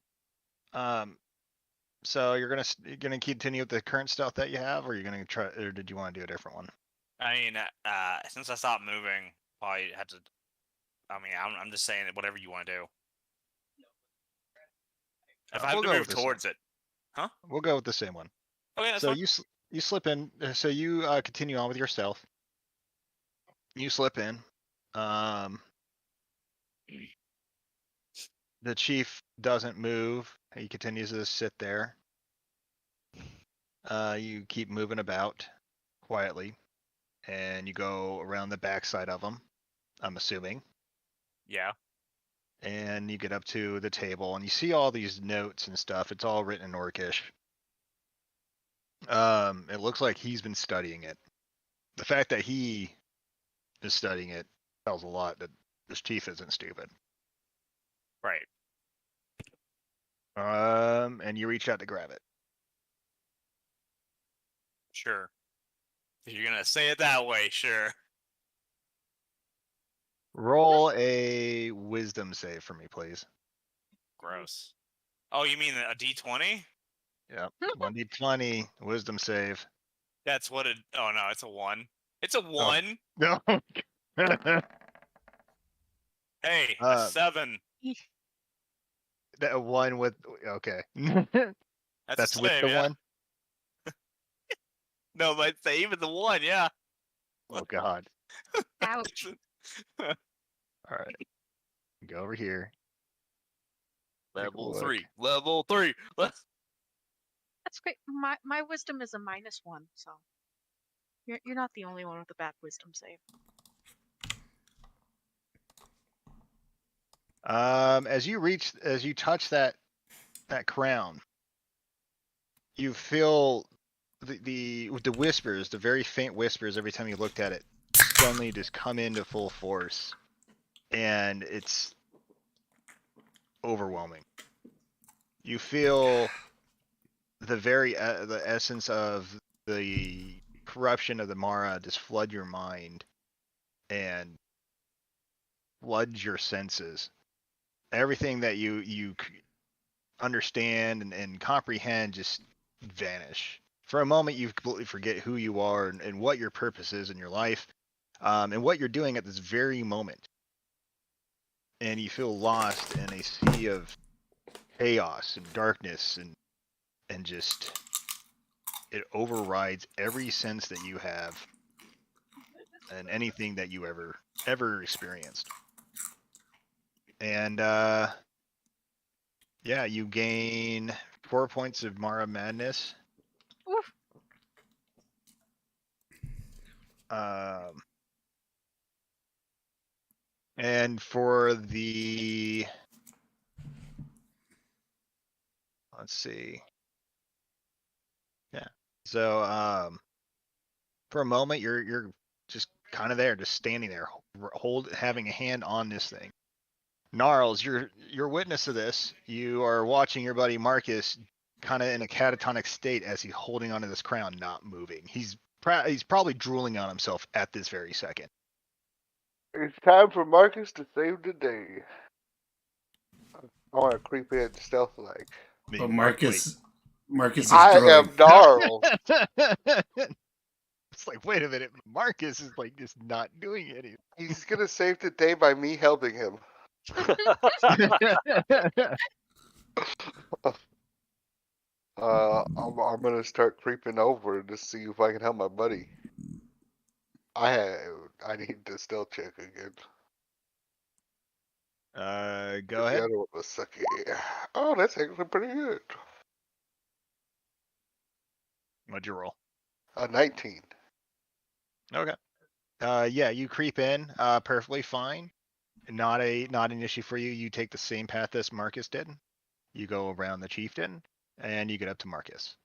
So you're gonna continue with the current stealth that you have, or you're gonna try, or did you want to do a different one? I mean, since I stopped moving, probably had to. I mean, I'm just saying whatever you want to do. If I have we'll to go move with this towards it, huh? We'll go with the same one. Okay, that's So fine. you slip in. So you continue on with your stealth. You slip in. The chief doesn't move. He continues to sit there. You keep moving about quietly, and you go around the backside of him, I'm assuming. Yeah. And you get up to the table, and you see all these notes and stuff. It's all written in Orcish. It looks like he's been studying it. The fact that he is studying it tells a lot that this chief isn't stupid. Right. And you reach out to grab it. Sure. If you're gonna say it that way, sure. Roll a wisdom save for me, please. Gross. Oh, you mean a D20? Yep. 1d20 wisdom save. That's what it. Oh no, it's a 1. It's a 1. No. Hey, a 7. That one with okay. That's a with save, the yeah. one. No, but save is the 1, yeah. Oh God. Ouch. All right. Go over here. Level look. 3. Level 3. Let's. That's great. My wisdom is a -1, so you're not the only one with a bad wisdom save. As you touch that crown, you feel the whispers, the very faint whispers every time you looked at it, suddenly just come into full force, and it's overwhelming. You feel the very the essence of the corruption of the Mara just flood your mind and floods your senses. Everything that you understand and comprehend just vanish. For a moment, you completely forget who you are and what your purpose is in your life, and what you're doing at this very moment. And you feel lost in a sea of chaos and darkness, and just it overrides every sense that you have and anything that you ever experienced. And yeah, you gain 4 points of Mara Madness. Oof. And for the let's see. Yeah. So for a moment you're just kind of there, just standing there, having a hand on this thing. Gnarls, you're witness to this. You are watching your buddy Marcus kind of in a catatonic state as he's holding onto this crown, not moving. He's probably drooling on himself at this very second. It's time for Marcus to save the day. I want to creep in stealth-like. But Marcus is I drooling. am gnarled. It's like, wait a minute, Marcus is like just not doing anything. He's gonna save the day by me helping him. I'm gonna start creeping over to see if I can help my buddy. I need to stealth check again. Go The ahead. other one was sucky. Oh, that's actually pretty good. What'd you roll? 19. Okay. Yeah, you creep in, perfectly fine. Not an issue for you. You take the same path as Marcus did. You go around the chieftain, and you get up to Marcus.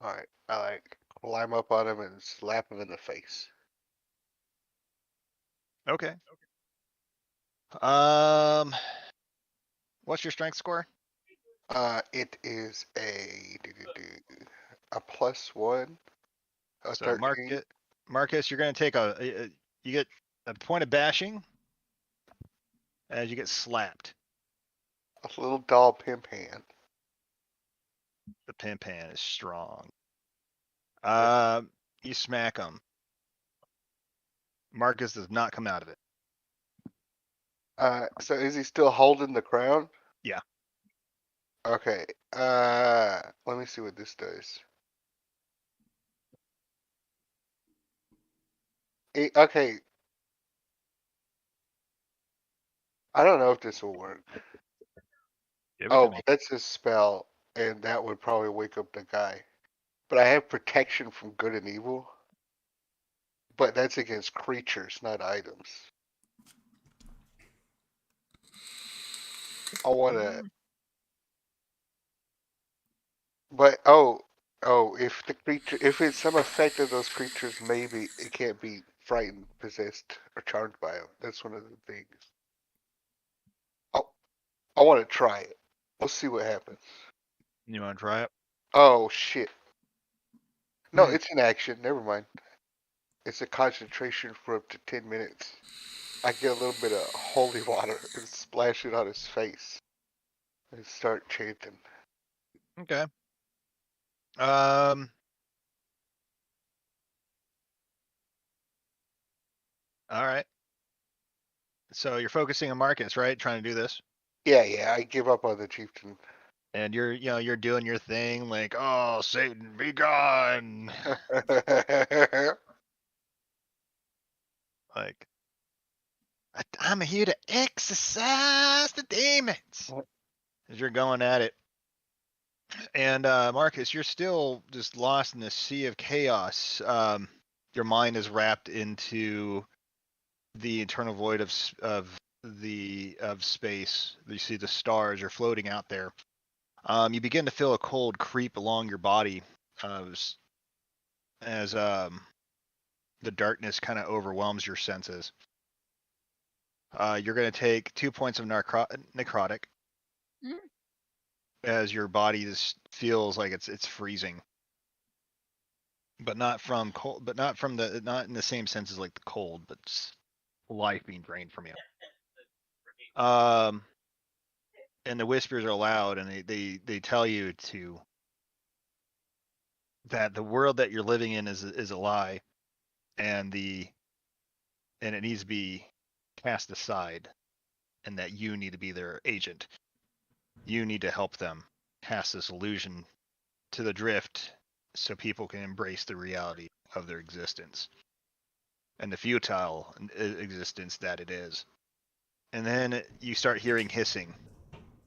All right, I like climb up on him and slap him in the face. Okay. What's your strength score? It is a +1, a So 13. Marcus, you're gonna take you get a point of bashing as you get slapped. A little doll pimp hand. The pimp hand is strong. Yes. You smack him. Marcus does not come out of it. So is he still holding the crown? Yeah. Okay. Let me see what this does. Okay. I don't know if this will work. Give it to Oh, me. that's his spell, and that would probably wake up the guy. But I have protection from good and evil. But that's against creatures, not items. I want to. But if the creature, if it's some effect of those creatures, maybe it can't be frightened, possessed, or charmed by them. That's one of the things. Oh, I want to try it. We'll see what happens. You want to try it? Oh shit! No, Hmm. it's an action. Never mind. It's a concentration for up to 10 minutes. I get a little bit of holy water and splash it on his face and start chanting. Okay. All right. So you're focusing on Marcus, right? Trying to do this, Yeah, I give up on the chieftain. and you're doing your thing, like, oh, Satan, be gone. Like, I'm here to exorcise the demons. As you're going at it, and Marcus, you're still just lost in this sea of chaos. Your mind is wrapped into the eternal void of space. You see the stars are floating out there. You begin to feel a cold creep along your body as the darkness kind of overwhelms your senses. You're going to take 2 points of necrotic Mm. as your body just feels like it's freezing, but not from cold, but not in the same sense as like the cold, but just life being drained from you. And the whispers are loud, and they tell you that the world that you're living in is a lie, and it needs to be cast aside, and that you need to be their agent. You need to help them cast this illusion to the drift so people can embrace the reality of their existence and the futile existence that it is. And then you start hearing hissing,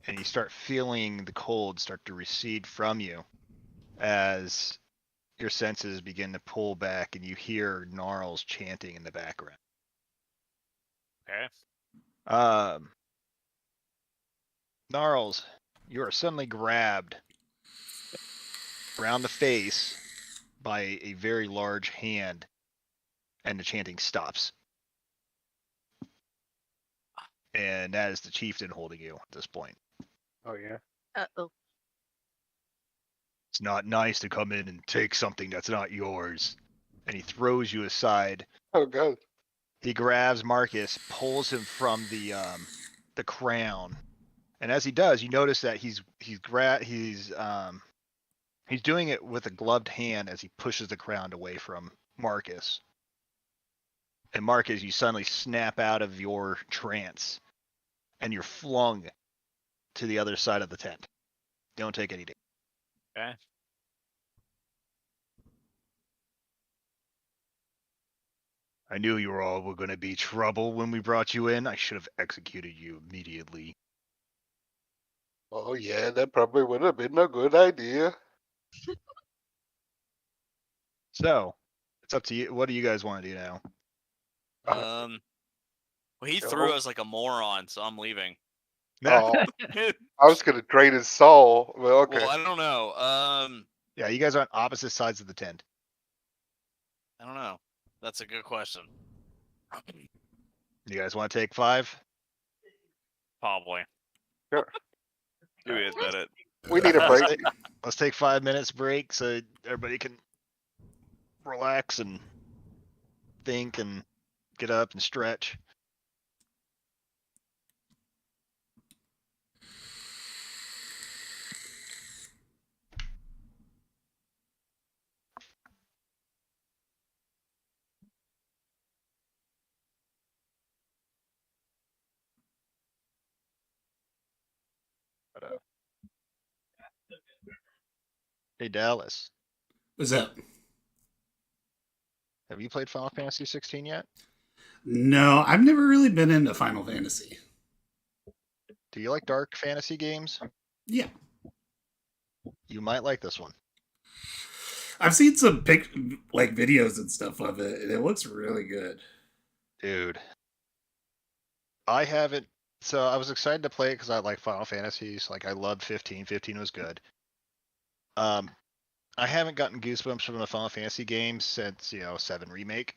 and you start feeling the cold start to recede from you as your senses begin to pull back, and you hear gnarls chanting in the background. Okay. Gnarls, you are suddenly grabbed around the face by a very large hand, and the chanting stops. And that is the chieftain holding you at this point. Oh yeah. Uh-oh. It's not nice to come in and take something that's not yours. And he throws you aside. Oh god. He grabs Marcus, pulls him from the crown, and as he does, you notice that he's doing it with a gloved hand as he pushes the crown away from Marcus. And Marcus, you suddenly snap out of your trance, and you're flung to the other side of the tent. Don't take any damage. Okay. I knew you all were going to be trouble when we brought you in. I should have executed you immediately. Oh yeah, that probably would have been a good idea. So, it's up to you. What do you guys want to do now? Uh, Well, he No. threw us like a moron, so I'm leaving. Oh, I was gonna drain his soul. Well, okay. Well, I don't know. Yeah, you guys are on opposite sides of the tent. I don't know. That's a good question. You guys want to take 5? Probably. Sure. Do we admit it? We need a break. Let's take 5 minutes break so everybody can relax and think and get up and stretch. Hey Dallas, What's up? have you played Final Fantasy 16 yet? No, I've never really been into Final Fantasy. Do you like dark fantasy games? Yeah. You might like this one. I've seen some videos and stuff of it, and it looks really good. Dude. I haven't. So I was excited to play it because I like Final Fantasies. Like I loved 15. 15 was good. I haven't gotten goosebumps from a Final Fantasy game since 7 remake,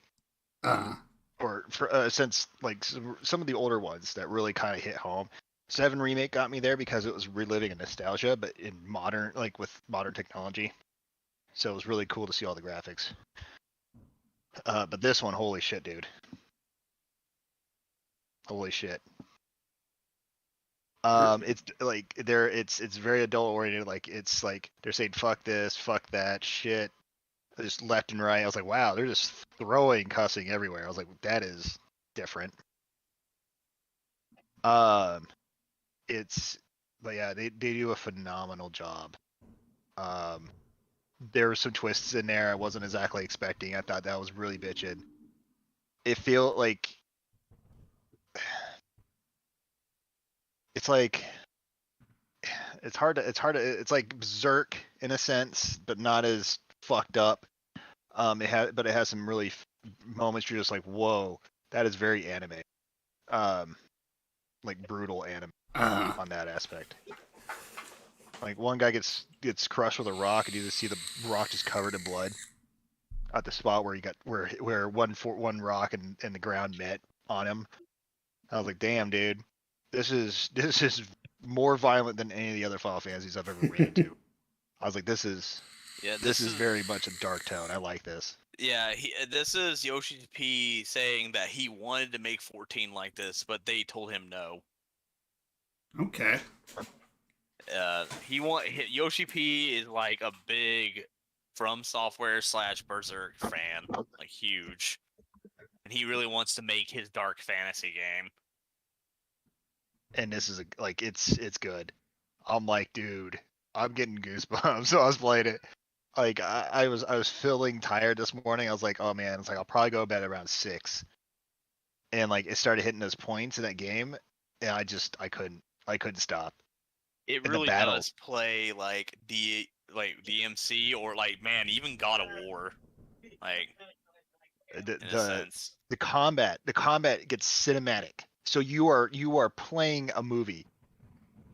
or since like some of the older ones that really kind of hit home. 7 remake got me there because it was reliving a nostalgia, but in modern, like with modern technology. So it was really cool to see all the graphics. But this one, holy shit, dude. Holy shit. It's like it's very adult oriented. Like it's like they're saying fuck this, fuck that, shit, just left and right. I was like, wow, they're just throwing cussing everywhere. I was like, that is different. But yeah, they do a phenomenal job. There were some twists in there I wasn't exactly expecting. I thought that was really bitchin'. It feel like it's like it's like Berserk in a sense, but not as fucked up. It has some really moments you're just like, whoa, that is very anime. Like brutal anime on that aspect. Like one guy gets crushed with a rock, and you just see the rock just covered in blood at the spot where where one rock and the ground met on him. I was like, damn, dude, this is more violent than any of the other Final Fantasies I've ever ran into. I was like, this is very much a dark tone. I like this. Yeah, this is Yoshi P saying that he wanted to make 14 like this, but they told him no. Okay. Yoshi P is like a big From Software / Berserk fan, like huge, and he really wants to make his dark fantasy game. And this is it's good. I'm like, dude, I'm getting goosebumps. So I was playing it. Like I was feeling tired this morning. I was like, oh man, it's like I'll probably go to bed around 6. And like it started hitting those points in that game, and I couldn't stop. It And really does play like DMC or like even God of War, like in a sense. The combat gets cinematic. So you are playing a movie.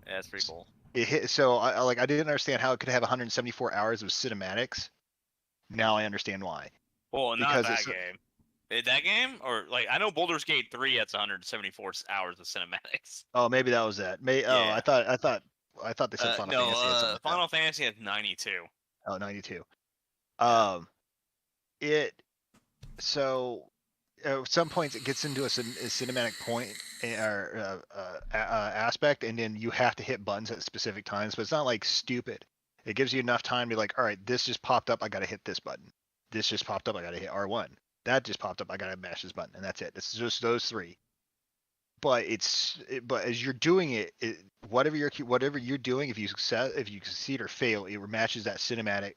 Yeah, that's pretty cool. I didn't understand how it could have 174 hours of cinematics. Now I understand why. Well, not that game. That game, or like I know Baldur's Gate 3 has 174 hours of cinematics. Oh, maybe that was that. Yeah. I thought they said Final Fantasy had something like Final Fantasy has 92. Oh, 92. Yeah. At some points it gets into a cinematic point or aspect, and then you have to hit buttons at specific times. But it's not like stupid. It gives you enough time to be like, all right, this just popped up. I got to hit this button. This just popped up. I got to hit R1. That just popped up. I got to mash this button, and that's it. It's just those 3. But but as you're doing it, whatever you're doing, if you succeed or fail, it matches that cinematic.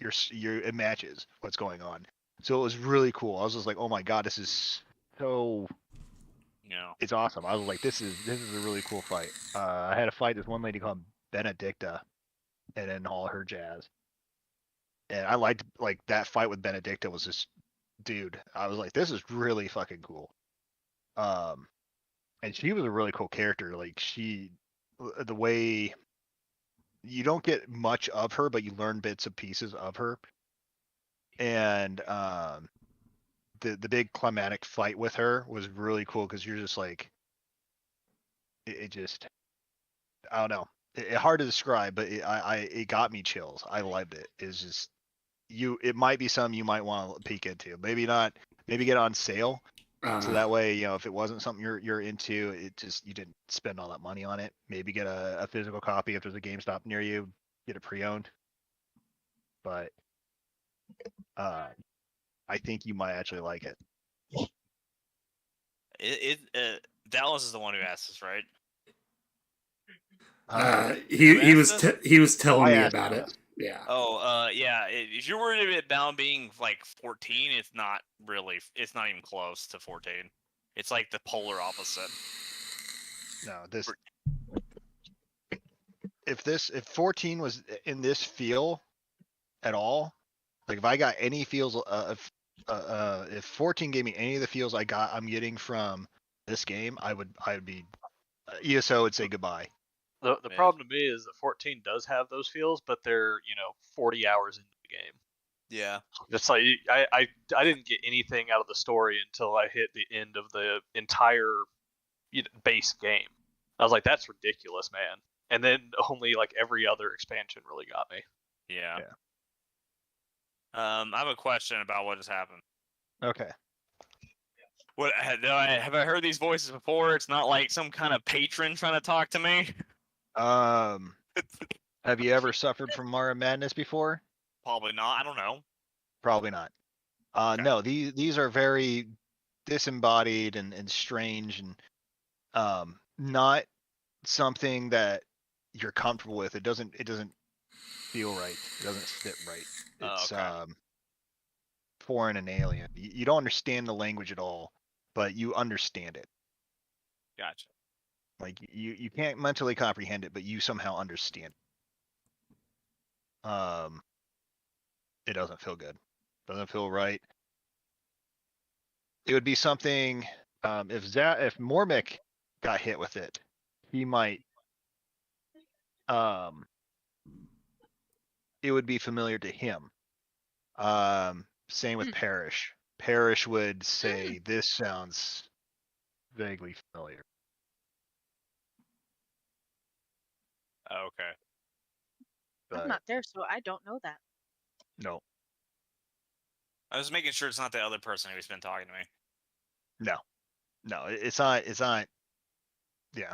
It matches what's going on. So it was really cool. I was just like, oh my god, this is so. Yeah. It's awesome. I was like, this is a really cool fight. I had to fight this one lady called Benedicta, and then all her jazz. And I liked like that fight with Benedicta was just, dude. I was like, this is really fucking cool. And she was a really cool character. Like the way you don't get much of her, but you learn bits and pieces of her. And the big climatic fight with her was really cool because you're just like, it just, I don't know, hard to describe, but it got me chills. I loved it. It's just it might be something you might want to peek into. Maybe not. Maybe get on sale. So that way, if it wasn't something you're into, it just you didn't spend all that money on it. Maybe get a physical copy if there's a GameStop near you. Get it pre-owned. But I think you might actually like it. Dallas is the one who asked us, right? He was telling me asked about it. Dallas. Yeah. Oh, yeah. If you're worried about it now being like 14, it's not even close to 14. It's like the polar opposite. No, if 14 was in this feel at all, like if I got any feels, if 14 gave me any of the feels I'm getting from this game, I would be ESO would say goodbye. The Yeah. problem to me is that 14 does have those feels, but they're 40 hours into the game. Yeah. It's like I didn't get anything out of the story until I hit the end of the entire base game. I was like, that's ridiculous, man. And then only like every other expansion really got me. Yeah. I have a question about what has happened. Okay. What have I heard these voices before? It's not like some kind of patron trying to talk to me. Have you ever suffered from Mara Madness before? Probably not. I don't know. Probably not. Okay. No, these are very disembodied and strange and not something that you're comfortable with. It doesn't feel right. It doesn't sit right. It's Okay. foreign and alien. You don't understand the language at all, but you understand it. Gotcha. Like you can't mentally comprehend it, but you somehow understand. It doesn't feel good. Doesn't feel right. It would be something if Mormick got hit with it, he might it would be familiar to him. Same with Parrish. Parrish would say this sounds vaguely familiar. Okay. I'm not there, so I don't know that. No. I was making sure it's not the other person who's been talking to me. No, it's not. Yeah.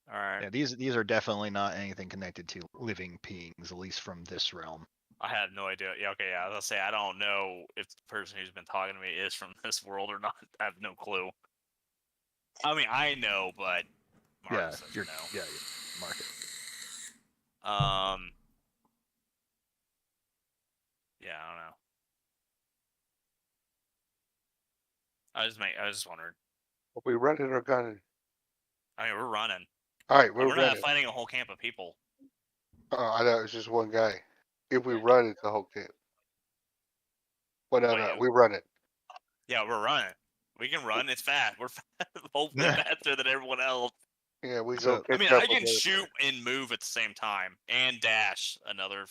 All right. Yeah, these are definitely not anything connected to living beings, at least from this realm. I had no idea. Yeah, okay, yeah. I was gonna say I don't know if the person who's been talking to me is from this world or not. I have no clue. I mean, I know, but Mark says no. Yeah, Mark it. Yeah, I don't know. I was just wondering. Are we running or gunning? I mean, we're running. All right, we're not running. fighting a whole camp of people. Oh, I know it's just one guy. If we run, it's the whole camp. Well, no, we run it. Yeah, we're running. We can run. It's fast. We're hopefully faster than everyone else. Yeah, we go. I mean, I can shoot and move at the same time, and dash another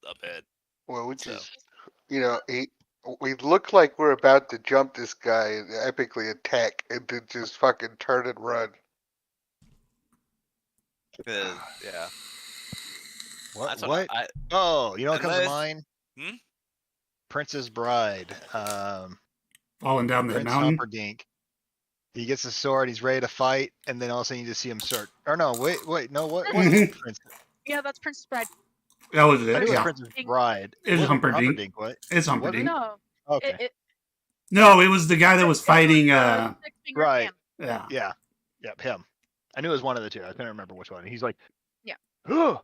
a bit. Well, we just, we look like we're about to jump this guy and epically attack, and then just fucking turn and run. Yeah. What? Oh, you know what comes to mind? Hmm? Princess Bride. Falling down the Prince mountain. Humperdinck. He gets his sword. He's ready to fight, and then all of a sudden you just see him start. Or no, wait, no, what? Prince? Yeah, that's Princess Bride. That was I knew it. it was Yeah. Princess Bride. It's Humperdinck. What? It's Humperdinck. No. Okay. No, it was the guy that was fighting. Right. Yeah. Yep, him. I knew it was one of the two. I couldn't remember which one. He's like, yeah. Ugh!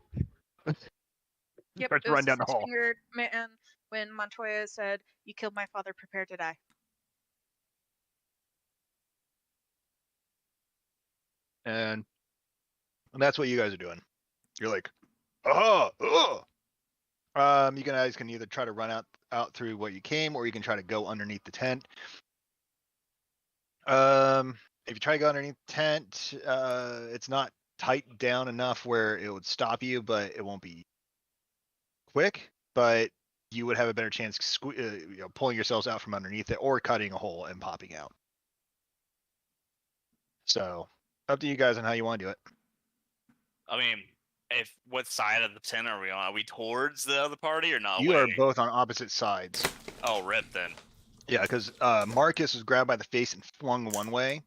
Yep. Starts to run down the hall. Six-fingered man when Montoya said, "You killed my father, prepare to die." And that's what you guys are doing. You're like, oh. You guys can either try to run out through where you came, or you can try to go underneath the tent. If you try to go underneath the tent, it's not tight down enough where it would stop you, but it won't be quick. But you would have a better chance, pulling yourselves out from underneath it, or cutting a hole and popping out. So, up to you guys on how you want to do it. I mean, what side of the tent are we on? Are we towards the other party or not? You are both on opposite sides. Oh, rip then. Yeah, because Marcus was grabbed by the face and flung one way.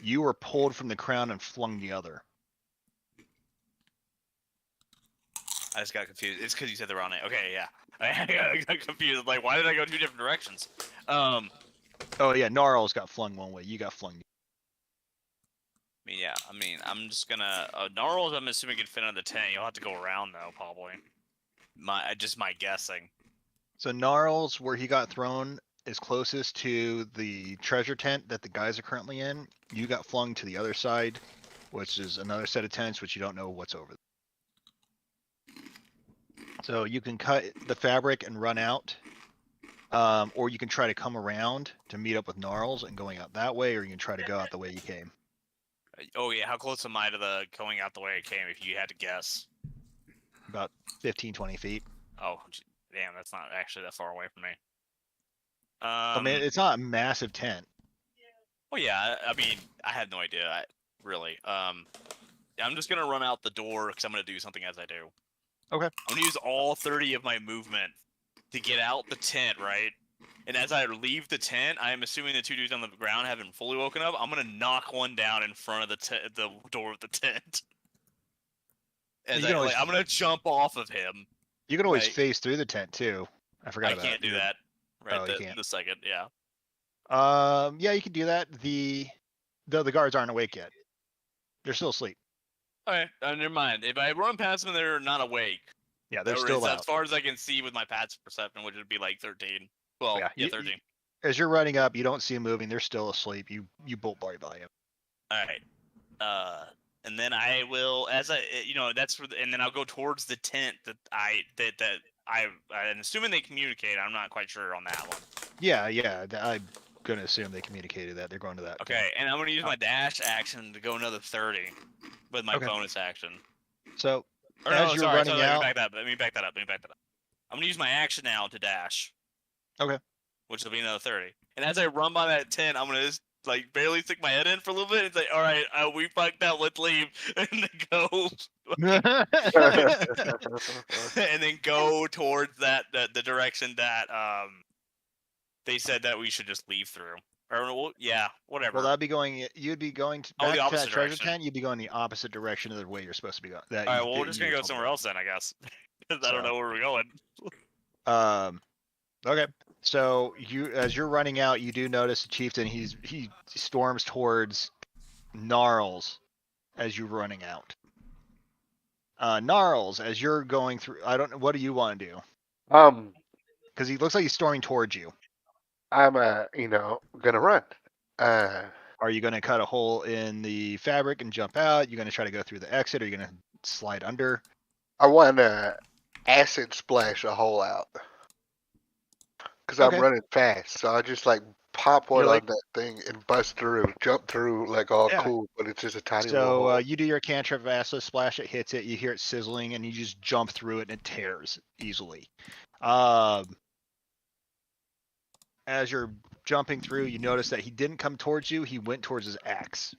You were pulled from the crown and flung the other. I just got confused. It's because you said the wrong name. Okay, yeah. I got confused. Like, why did I go 2 different directions? Oh yeah, Gnarls got flung one way. You got flung. Yeah. I mean, I'm just gonna. Gnarls, I'm assuming can fit on the tent. You'll have to go around though, probably. My guessing. So Gnarls, where he got thrown, is closest to the treasure tent that the guys are currently in. You got flung to the other side, which is another set of tents, which you don't know what's over. So you can cut the fabric and run out, or you can try to come around to meet up with Gnarls and going out that way, or you can try to go out the way you came. Oh yeah, how close am I to the going out the way I came? If you had to guess. About 15, 20 feet. Oh, damn, that's not actually that far away from me. I mean, it's not a massive tent. Well, yeah, I mean, I had no idea, really. I'm just gonna run out the door because I'm gonna do something as I do. Okay. I'm gonna use all 30 of my movement to get out the tent, right? And as I leave the tent, I'm assuming the 2 dudes on the ground haven't fully woken up. I'm gonna knock one down in front of the door of the tent. I'm gonna jump off of him. You can always phase through the tent too. I forgot about that. I can't do that. Right, you can't. the second, yeah. Yeah, you can do that. Though the guards aren't awake yet. They're still asleep. Okay, never mind. If I run past them, they're not awake. Yeah, they're still out. As far as I can see with my passive perception, which would be like 13. Well, yeah 13. As you're running up, you don't see them moving. They're still asleep. You bolt right by them. All right. And then I will, and then I'll go towards the tent I'm assuming they communicate. I'm not quite sure on that one. Yeah. I'm gonna assume they communicated that. They're going to that. Okay, and I'm gonna use my dash action to go another 30 with my bonus action. So running out, let me back that up. I'm gonna use my action now to dash. Okay. Which will be another 30. And as I run by that tent, I'm gonna just barely stick my head in for a little bit and say, "All right, we fucked out. Let's leave," and then go. And then go towards the direction that they said that we should just leave through. Or yeah, whatever. Well, that'd be going. You'd be going back to that treasure tent. You'd be going the opposite direction of the way you're supposed to be going. All right. Well, we're just gonna go somewhere else then, I guess. Because I don't know where we're going. Okay. So as you're running out, you do notice the chieftain. He storms towards Gnarls as you're running out. Gnarls, as you're going through, I don't know. What do you want to do? Because he looks like he's storming towards you. I'm gonna run. Are you gonna cut a hole in the fabric and jump out? You're gonna try to go through the exit, or you're gonna slide under? I want to acid splash a hole out. Because I'm running fast, so I just pop one on that thing and bust through, jump through cool, but it's just a tiny little hole. You do your cantrip of acid splash, it hits it, you hear it sizzling, and you just jump through it and it tears easily. As you're jumping through, you notice that he didn't come towards you, he went towards his axe.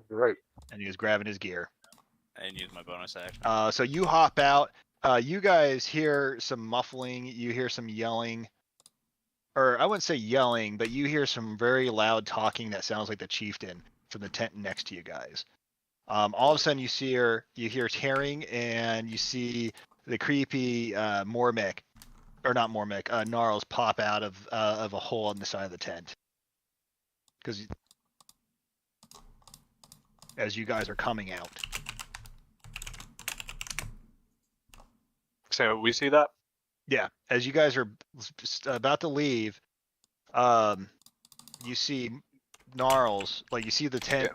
Right. And he was grabbing his gear. I didn't use my bonus action. So you hop out. You guys hear some muffling, you hear some yelling. Or I wouldn't say yelling, but you hear some very loud talking that sounds like the chieftain from the tent next to you guys. All of a sudden you hear tearing, and you see the creepy Gnarls pop out of a hole in the side of the tent. Because as you guys are coming out. saying we see that? Yeah, as you guys are about to leave, you see Gnarls, like you see the tent,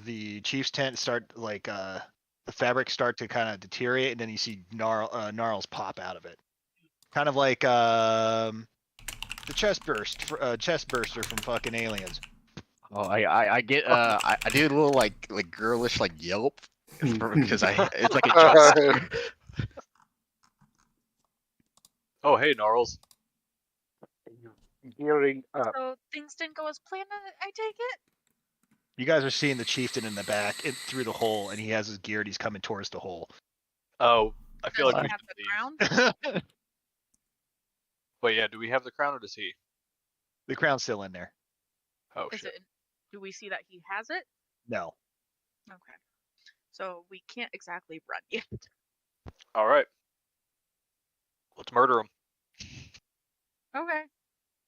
the chief's tent start like the fabric start to kind of deteriorate, and then you see Gnarls pop out of it, kind of like the chest burster from fucking Aliens. Oh, I get I do a little like girlish like yelp because it's like a jump scare. Oh, hey, Gnarls. Gearing up. So things didn't go as planned, I take it? You guys are seeing the chieftain in the back through the hole, and he has his gear, and he's coming towards the hole. Oh, I feel Does like he we have should the leave. crown? Wait, yeah, do we have the crown or does he? The crown's still in there. Oh, Is shit. it? Do we see that he has it? No. Okay. So we can't exactly run yet. All right. Let's murder him. Okay.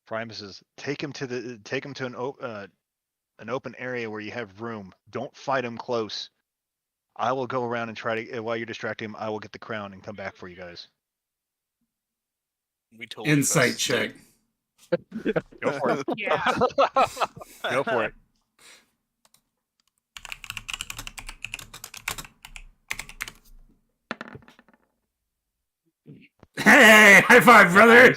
Primus says, take him to an open area where you have room. Don't fight him close. I will go around and try to, while you're distracting him, I will get the crown and come back for you guys. We totally Insight trust check. Go for it. Yeah. Go for it. Hey, high five, brother!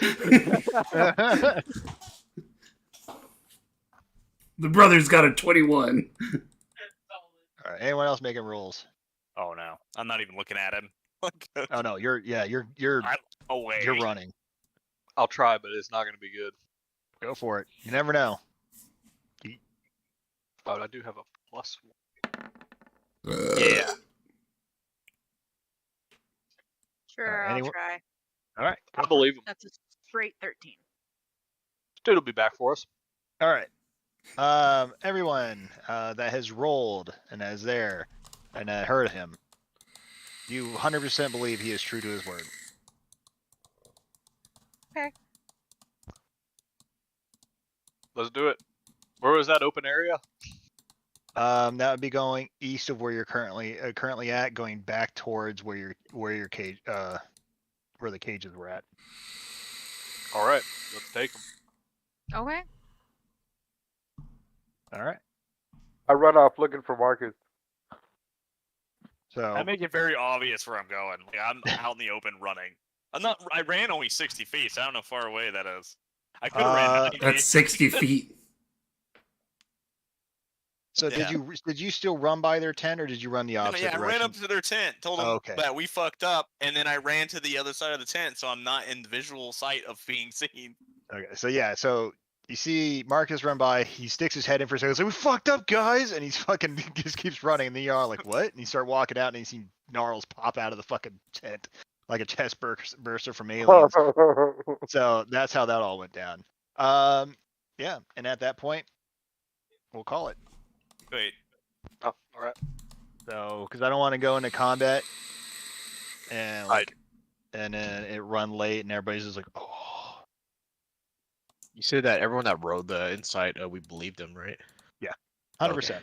The brother's got a 21. All right. Anyone else making rolls? Oh no, I'm not even looking at him. Oh no, you're Away. you're running. I'll try, but it's not going to be good. Go for it. You never know. But I do have a +1. Yeah. Sure, I'll anyone- try. All right. I believe him. That's a straight 13. Dude will be back for us. All right. Everyone that has rolled and is there and heard him, you 100% believe he is true to his word. Okay. Let's do it. Where was that open area? That would be going east of where you're currently at, going back towards where your cage where the cages were at. All right, let's take him. Okay. All right. I run off looking for Marcus. So I make it very obvious where I'm going. Like, I'm out in the open running. I ran only 60 feet, so I don't know how far away that is. I could have ran 90 That's feet. 60 feet. So Yeah. did you still run by their tent, or did you run the opposite Yeah, I direction? ran up to their tent, told them Okay. that we fucked up, and then I ran to the other side of the tent, so I'm not in the visual sight of being seen. Okay, so yeah, so you see Marcus run by, he sticks his head in for a second, he's like, we fucked up, guys, and he's fucking just keeps running, and then you're all like, what? And you start walking out, and you see Gnarls pop out of the fucking tent like a chest burster from Aliens. So that's how that all went down. Yeah, and at that point, we'll call it. Wait, Oh, all right. So, because I don't want to go into combat and and then it run late, and everybody's just like, oh. You said that everyone that rode the insight, we believed him, right? 100%.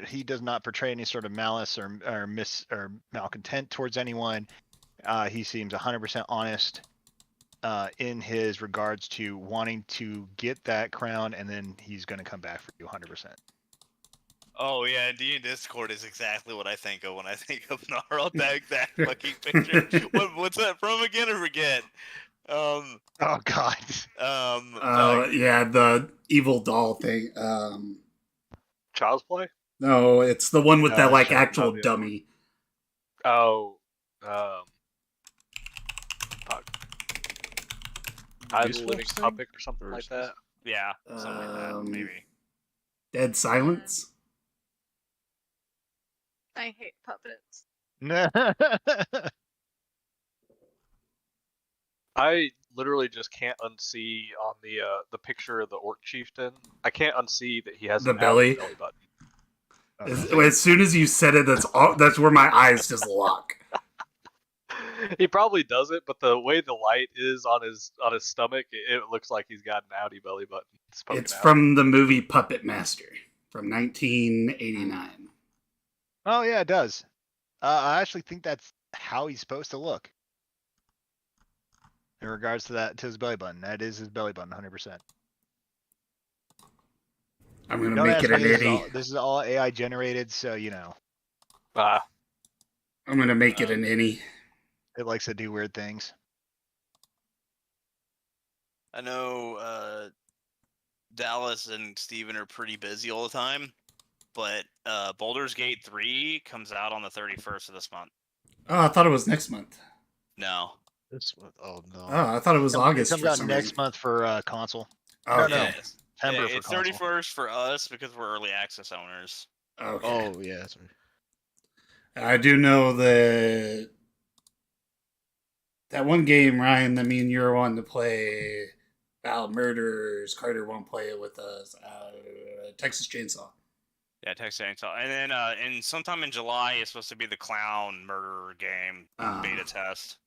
He does not portray any sort of malice or malcontent towards anyone. He seems 100% honest in his regards to wanting to get that crown, and then he's going to come back for you 100%. oh yeah, D and Discord is exactly what I think of when I think of Gnarl. That fucking picture. What's that from again? I forget. Oh God. Yeah, the evil doll thing. Child's Play? No, it's the one with No, that it's like Child's actual Play. dummy. Oh, I Useless Living thing? Puppet or something like that. Yeah, something like that, maybe. Dead Silence. I hate puppets. I literally just can't unsee on the picture of the orc chieftain. I can't unsee that he has The an belly? belly button. As soon as you said it, that's where my eyes just lock. He probably does it, but the way the light is on his stomach, it looks like he's got an outie belly button. It's from the movie Puppet Master from 1989. Oh yeah, it does. I actually think that's how he's supposed to look. In regards to his belly button, that is his belly button, 100%. I'm gonna Don't make ask it me. an innie. This is all AI generated, so you know Ah, I'm gonna make it an innie. it likes to do weird things. I know Dallas and Steven are pretty busy all the time, but Baldur's Gate 3 comes out on the 31st of this month. Oh, I thought it was next month. No. This one, oh no. Oh, I thought it was It August comes for out some next reason. month for console. Oh, No, okay. no. Yes. September for It's console. 31st for us because we're early access owners. Okay. Oh yeah, that's right. I do know that one game, Ryan, that me and you were wanting to play about murders. Carter won't play it with us. Texas Chainsaw. Yeah, Texas Chainsaw. And then and sometime in July is supposed to be the clown murder game beta test.